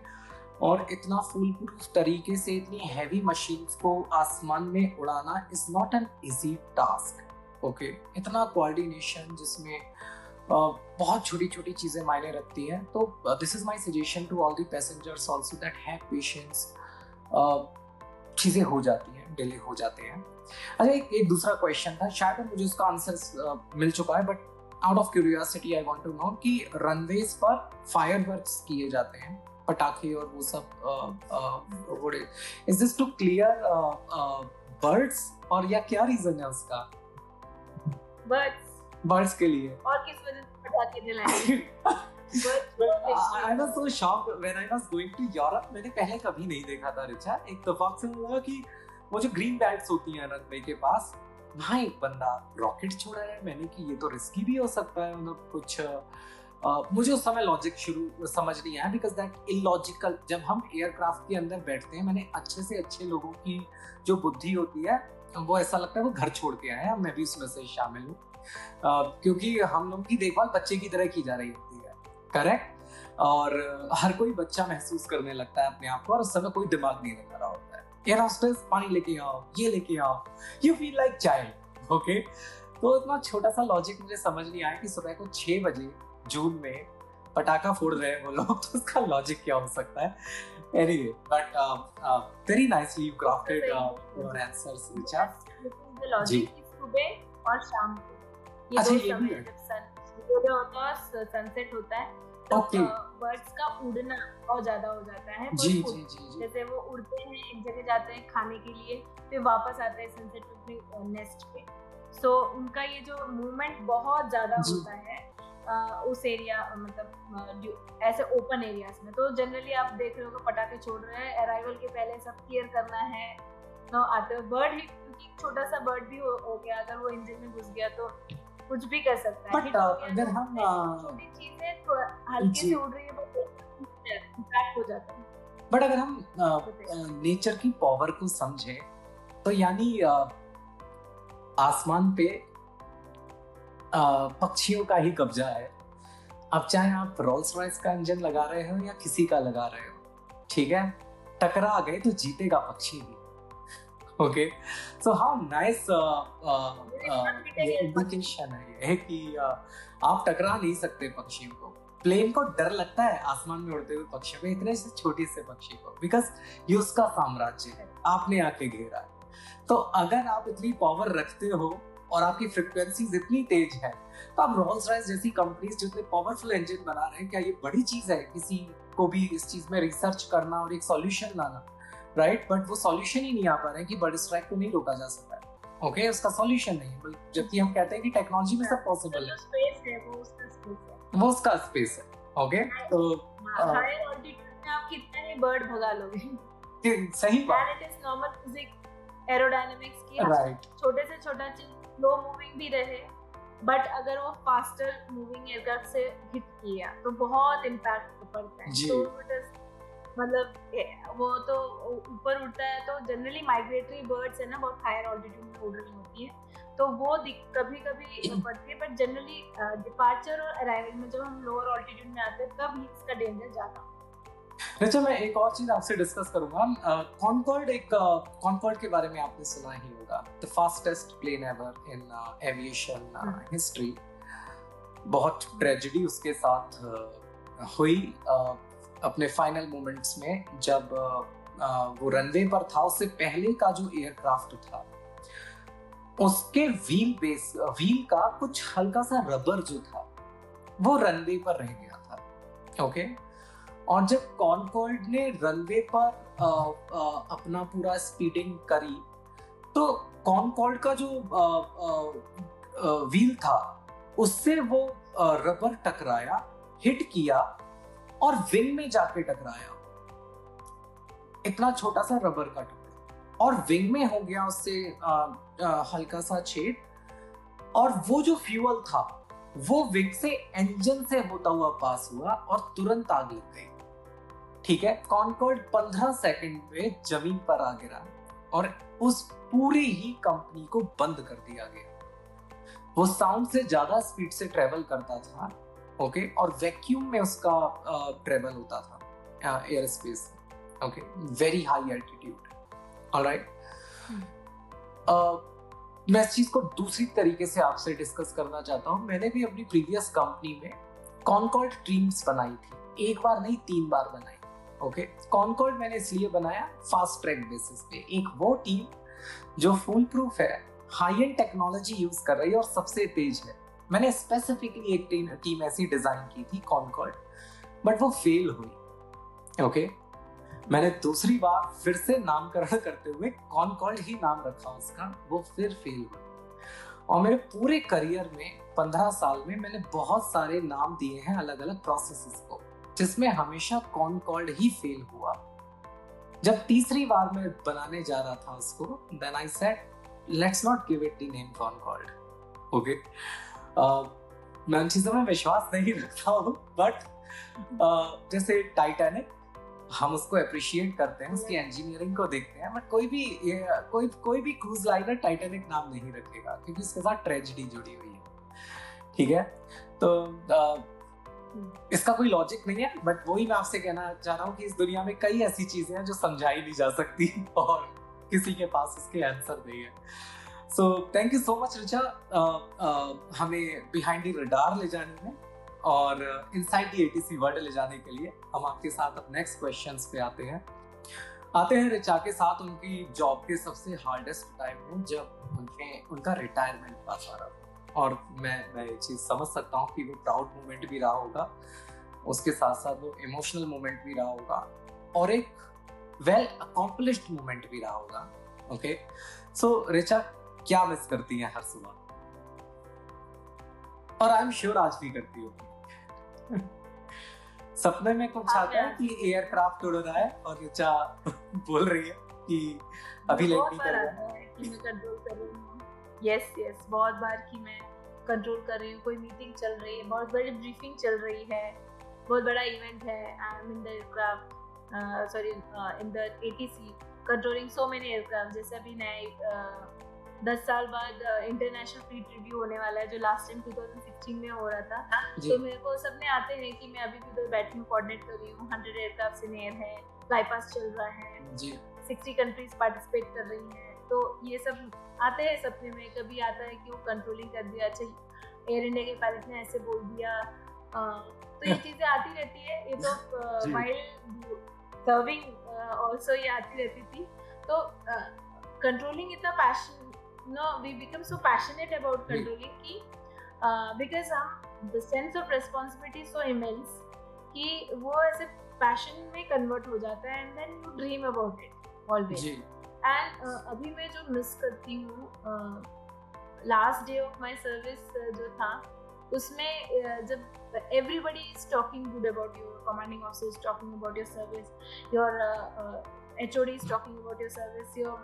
और इतना फुल प्रूफ तरीके से इतनी हैवी मशीन्स को आसमान में उड़ाना is not an easy task, okay. इतना कोऑर्डिनेशन जिसमें बहुत छोटी छोटी चीजें मायने रखती हैं। तो this is my suggestion to all the passengers also that have patience. चीजें हो जाती हैं, डिले हो जाते हैं। अच्छा, एक दूसरा क्वेश्चन था, शायद मुझे उसका आंसर मिल चुका है, but out of curiosity I want to know कि रनवेज पर फायरवर्क्स किए जाते हैं, पटाखे और वो सब, is this to clear birds, और या क्या रीजन है उसका? बर्ड्स बर्ड्स के लिए। और किस वजह से पटाखे जलाएंगे? I was so shocked when I was going to Europe. मैंने पहले कभी नहीं देखा था रिचा। इत्तेफाक से लगा कि वो जो ग्रीन बैग्स होती हैं रनवे के पास, वहाँ एक बंदा रॉकेट छोड़ा है। मैंने कि ये तो रिस्की भी हो सकता है, मतलब कुछ मुझे उस समय लॉजिक शुरू समझ नहीं आया, बिकॉज दैट इलॉजिकल। जब हम एयरक्राफ्ट के अंदर बैठते हैं, मैंने अच्छे से अच्छे लोगों की जो बुद्धि होती है, वो ऐसा लगता है वो घर छोड़ के आए हैं। मैं भी उसमें से शामिल हूँ, क्योंकि हम लोगों की देखभाल बच्चे की तरह की जा रही होती है, करेक्ट। और हर कोई बच्चा महसूस करने लगता है अपने आप को, और उस समय कोई दिमाग नहीं लगा रहा होता है। एयर होस्टेस पानी लेके आओ, ये लेके आओ, you feel like child, okay. तो इतना छोटा सा लॉजिक मुझे समझ नहीं आया कि सुबह को 6 बजे जून में पटाखा फोड़ रहे हैं वो लोग, तो उसका लॉजिक क्या हो सकता है। Anyway, but very nicely you crafted your answers Richa ji. सुबह और शाम को ये अच्छा, दो ये भी समय है। जब सूर्योदय होता है और सनसेट होता है, तो बर्ड्स का उड़ना बहुत ज्यादा हो जाता है। जी जी जी जी। जैसे वो उड़ते हैं, एक जगह जाते हैं खाने के लिए, फिर वापस आते हैं सनसेट पे अपने नेस्ट पे। सो उनका ये जो मूवमेंट बहुत ज्यादा होता है उस एरिया, मतलब ऐसे ओपन एरियाज में। तो जनरली आप देख रहे हो पटाखे छोड़ रहे हैं, अराइवल के पहले सब क्लियर करना है। आते हो बर्ड हिट, क्योंकि छोटा सा बर्ड भी हो गया, अगर वो इंजन में घुस गया तो कुछ भी कर सकता है। बट अगर हम छोटी चीजें थोड़ा हल्की से उड़ रही है, इम्पैक्ट हो जाता है। बट अगर हम नेचर की पावर को समझे, तो यानी आसमान पे पक्षियों का ही कब्जा है। अब चाहे आप रोल्स रॉयस का इंजन लगा रहे हो या किसी का लगा रहे हो, ठीक है, टकरा गए तो जीतेगा पक्षी ही। Okay, so how nice indication है ये कि आप टकरा नहीं सकते पक्षियों को। प्लेन को डर लगता है आसमान में उड़ते हुए पक्षियों को, इतने से छोटी से पक्षी को, बिकॉज ये उसका साम्राज्य है, आपने आके घेरा है। तो अगर आप इतनी पावर रखते हो और आपकी फ्रीक्वेंसीज इतनी तेज है, तो आप रोल्स रॉयस जैसी कंपनीज जो इतने पावरफुल इंजन बना रहे हैं, क्या ये बड़ी चीज है किसी को भी इस चीज में रिसर्च करना और एक सॉल्यूशन लाना, राइट? बट वो सॉल्यूशन ही नहीं आ पा रहे हैं कि बर्ड स्ट्राइक को नहीं रोका जा सकता है। ओके, उसका सॉल्यूशन नहीं, जबकि हम कहते हैं कि टेक्नोलॉजी में सब पॉसिबल है। स्पेस है, वो उसका स्पेस है, वो उसका स्पेस है। ओके, तो हाई ऑल्टीट्यूड में आप कितने ही बर्ड भगा लोगे। सही बात। It is normal physics, aerodynamics की, राइट। छोटे से छोटा चीज स्लो मूविंग भी रहे, बट अगर वो फास्टर मूविंग एयरक्राफ्ट से हिट किया तो बहुत इम्पैक्ट पड़ता है। तो मतलब वो तो ऊपर उड़ता है, तो जनरली माइग्रेटरी बर्ड्स है ना, बहुत हायर ऑल्टीट्यूड में उड़ रही होती है, तो वो कभी कभी पड़ती है, बट जनरली डिपार्चर और अराइवल में जब हम लोअर ऑल्टीट्यूड में आते हैं तब ही इसका डेंजर ज्यादा। अच्छा, मैं एक और चीज आपसे डिस्कस करूंगा। कॉनकॉर्ड के बारे में आपने सुना ही होगा, the fastest plane ever in aviation history. बहुत ट्रेजेडी उसके साथ हुई अपने फाइनल मोमेंट्स में, जब वो रनवे पर था। उससे पहले का जो एयरक्राफ्ट था, उसके व्हील का कुछ हल्का सा रबर जो था वो रनवे पर रह गया था। ओके, और जब कॉनकॉर्ड ने रनवे पर अपना पूरा स्पीडिंग करी, तो कॉनकॉर्ड का जो व्हील था उससे वो रबर टकराया, हिट किया और विंग में जाके टकराया। इतना छोटा सा रबर का टुकड़ा, और विंग में हो गया उससे हल्का सा छेद, और वो जो फ्यूल था वो विंग से इंजन से होता हुआ पास हुआ और तुरंत आग लग गई। ठीक है, कॉनकॉर्ड 15 सेकंड में जमीन पर आ गिरा और उस पूरी ही कंपनी को बंद कर दिया गया। वो साउंड से ज्यादा स्पीड से ट्रेवल करता था, ओके, और वैक्यूम में उसका ट्रेवल होता था air space, okay, very high altitude. Alright, मैं इस चीज को दूसरी तरीके से आपसे डिस्कस करना चाहता हूँ। मैंने भी अपनी प्रीवियस कंपनी में कॉनकॉर्ड टीम्स बनाई थी, एक बार नहीं 3 बार बनाई। ओके, कॉनकॉर्ड मैंने इसलिए बनाया फास्ट ट्रैक बेसिस पे, एक वो टीम जो फुल प्रूफ है, हाई एंड टेक्नोलॉजी यूज कर रही है और सबसे तेज है। मैंने स्पेसिफिकली एक टीम ऐसी डिजाइन की थी कॉनकॉर्ड, बट वो फेल हुई। ओके, मैंने दूसरी बार फिर से नामकरण करते हुए कॉनकॉर्ड ही नाम रखा उसका, वो फिर फेल हुई। और मेरे पूरे करियर में 15 साल में मैंने बहुत सारे नाम दिए हैं अलग अलग प्रोसेसेस को, जिसमें हमेशा कॉनकॉर्ड ही फेल हुआ। जब तीसरी बार मैं बनाने जा रहा था उसको, then I said let's not give it the name Concorde. Okay, मैं उन चीजों में विश्वास नहीं रखता हूँ, बट जैसे टाइटैनिक, हम उसको अप्रिशिएट करते हैं, उसकी इंजीनियरिंग को देखते हैं, बट कोई भी क्रूज लाइनर टाइटैनिक नाम नहीं रखेगा क्योंकि उसके साथ ट्रेजेडी जुड़ी हुई है। ठीक है, तो इसका कोई लॉजिक नहीं है, बट वही मैं आपसे कहना चाह रहा हूँ कि इस दुनिया में कई ऐसी चीजें हैं जो समझाई नहीं जा सकती और किसी के पास उसके आंसर नहीं है। So thank you so much Richa, हमें बिहाइंड द रडार ले जाने में और इनसाइड द एटीसी वर्ल्ड ले जाने के लिए। हम आपके साथ अब नेक्स्ट क्वेश्चंस पे आते हैं ऋचा के साथ उनकी जॉब के सबसे हार्डेस्ट टाइम में, जब उनका रिटायरमेंट पास आ रहा था। और मैं ये चीज समझ सकता हूँ कि वो प्राउड मोमेंट भी रहा होगा, उसके साथ साथ वो इमोशनल मोमेंट भी रहा होगा और एक वेल अकॉम्प्लिश्ड मोमेंट भी रहा होगा। ओके, सो ऋचा क्या मिस करती हैं हर सुबह? और आई एम श्योर आज भी करती होगी। सपने में कुछ आता है कि एयरक्राफ्ट उड़ रहा है और ऋचा बोल रही है कि अभी लैंडिंग कर रहा है कि मैं कंट्रोल कर रही हूँ। यस, बहुत बार कि मैं कंट्रोल कर रही हूँ, कोई मीटिंग चल रही है, बहुत बड़ी ब्रीफिंग चल रही है, बहुत बड़ा इवेंट है, I am in the aircraft, in the ATC controlling so many aircraft. जैसे अभी नए 10 साल बाद इंटरनेशनल फ्लीट रिव्यू होने वाला है, जो लास्ट टाइम 2016 में हो रहा था। तो मेरे को सपने आते हैं कि मैं अभी भी तो बैठ में कोऑर्डिनेट कर रही हूँ, 100 एयरक्राफ्ट इन एयर है, फ्लाईपास चल रहा है, 60 कंट्रीज पार्टिसिपेट कर रही हैं। तो ये सब आते हैं सपने में। कभी आता है कि वो कंट्रोलिंग कर दिया, अच्छा एयर इंडिया के पायलट ने ऐसे बोल दिया, तो ये चीजें आती रहती है। ये तो व्हाइल सर्विंग आल्सो ये आती रहती थी। तो कंट्रोलिंग इतना passion, we become so passionate about controlling कि because हम the sense of responsibility is so immense कि वो ऐसे passion में convert हो जाता है and then you dream about it always. and अभी मैं जो miss करती हूँ, last day of my service जो था, उसमें जब everybody is talking good about you, commanding officer is talking about your service, your HOD is talking about your service, your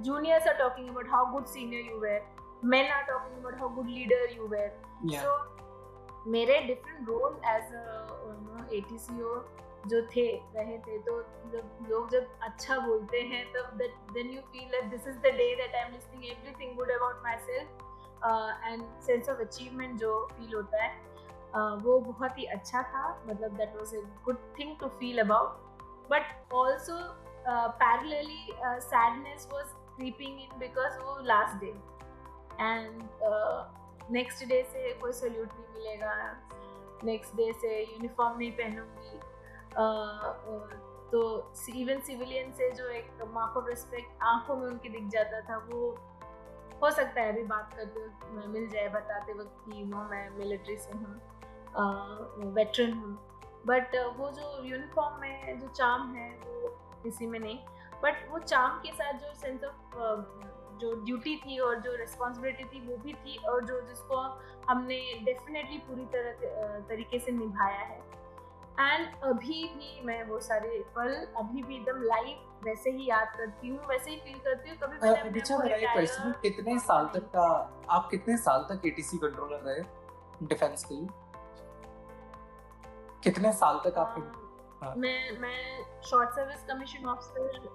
juniors are talking about how good senior you were, men are talking about how good leader you were. So मेरे different role as a ATCO जो रहे थे, तो जब लोग अच्छा बोलते हैं तब then you feel that this is the day that I'm listening everything good about myself, and sense of achievement जो feel होता है, वो बहुत ही अच्छा था। मतलब that was a good thing to feel about, but also parallelly sadness was creeping in because वो last day and next day से कोई सल्यूट नहीं मिलेगा, next day से यूनिफॉर्म नहीं पहनूंगी, तो इवन सिविलियन से जो एक मार्क ऑफ रिस्पेक्ट आंखों में उनके दिख जाता था, वो हो सकता है अभी बात करते वक्त मिल जाए बताते वक्त कि मैं मिलिट्री से हूँ, वेटरन हूँ, बट वो जो यूनिफॉर्म में जो चार्म है वो किसी में नहीं। बट वो चार्म के साथ जो सेंस ऑफ जो ड्यूटी थी और जो रिस्पॉन्सिबिलिटी थी वो भी थी, और जिसको हमने डेफिनेटली पूरी तरीके से निभाया है। एंड अभी भी मैं वो सारे पल अभी भी एकदम लाइव वैसे ही याद करती हूँ, वैसे ही फील करती हूँ। कभी कितने साल तक का आप कितने साल तक एटीसी कंट्रोलर रहे डिफेंस के लिए? कितने साल तक आप? मैं शॉर्ट सर्विस कमीशन ऑफिसर,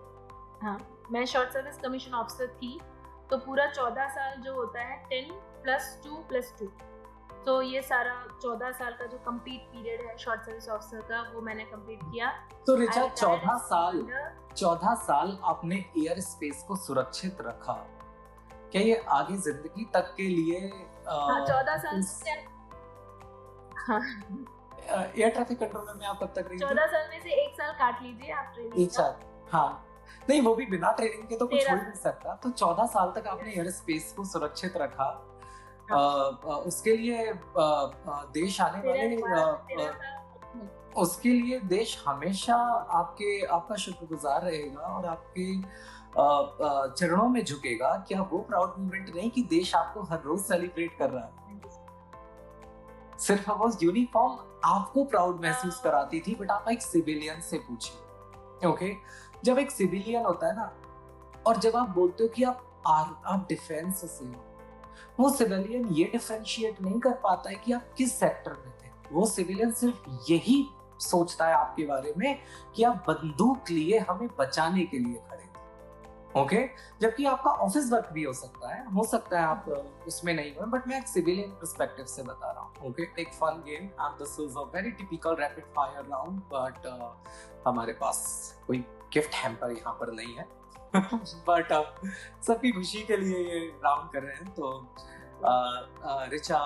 हाँ मैं शॉर्ट सर्विस कमीशन ऑफिसर थी, तो पूरा 14 साल जो होता है 10 + 2 + 2, तो ये सारा 14 साल का जो कंप्लीट पीरियड है शॉर्ट सर्विस ऑफिसर का, वो मैंने कंप्लीट किया। तो ऋचा 14 साल आपने एयर स्पेस को सुरक्षित रखा, क्या ये आगे जिंदगी तक के लिए 14 साल से एयर ट्रैफिक कंट्रोलर में आप कब तक रही? 14 साल में से 1 साल काट लीजिए आप ट्रेनिंग। 1 साल, हाँ नहीं वो भी बिना ट्रेनिंग के तो कुछ हो नहीं सकता। तो 14 साल तक आपने एयर स्पेस को सुरक्षित रखा, उसके लिए देश आने वाले उसके लिए देश हमेशा आपका शुक्रगुजार रहेगा और आपके चरणों में झुकेगा। क्या वो प्राउड मोमेंट नहीं कि देश आपको हर रोज सेलिब्रेट कर रहा है? सिर्फ वो यूनिफॉर्म आपको प्राउड महसूस कराती थी, बट आप एक सिविलियन से पूछिए, ओके? जब एक सिविलियन होता है ना, और जब आप बोलते हो कि आप डिफेंस से हो, वो सिविलियन ये डिफरेंशिएट नहीं कर पाता है कि आप किस सेक्टर में थे। वो सिविलियन सिर्फ यही सोचता है आपके बारे में कि आप बंदूक लिए हमें बचाने के लिए खड़े थे, ओके? जबकि आपका ऑफिस वर्क भी हो सकता है आप उसमें नहीं हो, बट मैं एक सिविलियन पर्सपेक्टिव से बता रहा हूँ, ओके? एक fun game and this is a very typical rapid fire round, but हमारे पास कोई गिफ्ट हैम्पर यहाँ पर नहीं है बट सबकी खुशी के लिए ये राउंड कर रहे हैं। तो रिचा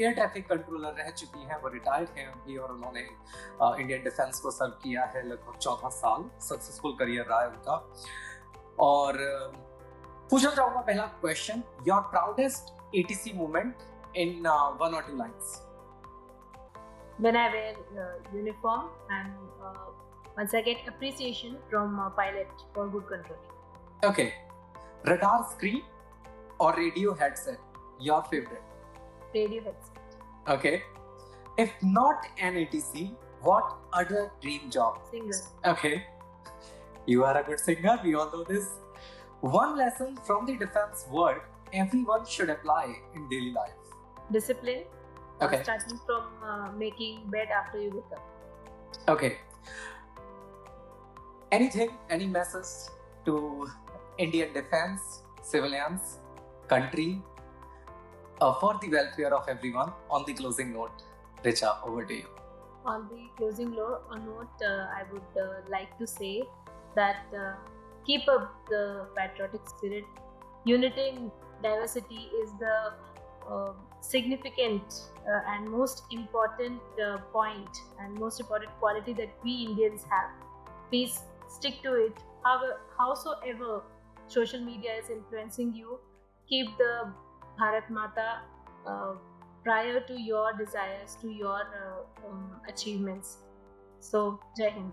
एयर ट्रैफिक कंट्रोलर रह चुकी हैं, वो रिटायर्ड हैं अभी, और उन्होंने इंडियन डिफेंस को सर्व किया है लगभग 14 साल। सक्सेसफुल करियर रहा है उनका। और पूछना चाहूंगा पहला question, your proudest ATC moment in 1 or 2 lines? When I wear uniform and once I get appreciation from pilot for good control. Okay. Radar screen or radio headset? Your favorite? Radio headset. Okay. If not an ATC, what other dream job? Singer. Okay. You are a good singer. We all know this. One lesson from the defense world everyone should apply in daily life. Discipline. Okay. Starting from making bed after you wake up. Okay. Anything, any message to Indian defense, civilians, country, for the welfare of everyone on the closing note? Richa, over to you. On the closing note, I would like to say that keep up the patriotic spirit. Unity in diversity is the significant and most important point and most important quality that we Indians have. Please stick to it. Howsoever social media is influencing you, keep the Bharat Mata prior to your desires, to your achievements. So, Jai Hind.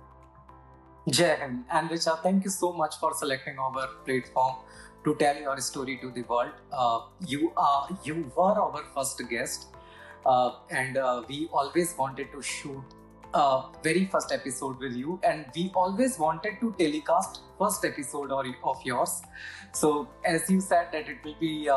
Jai Hind. And Richa, thank you so much for selecting our platform to tell your story to the world. You were our first guest, and we always wanted to shoot very first episode with you, and we always wanted to telecast first episode of yours. So as you said that it will be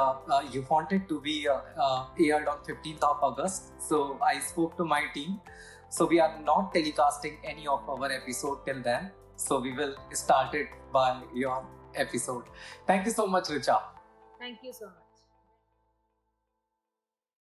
you wanted to be aired on 15th of August, so I spoke to my team, so we are not telecasting any of our episode till then, so we will start it by your episode. Thank you so much, Richa. Thank you so much.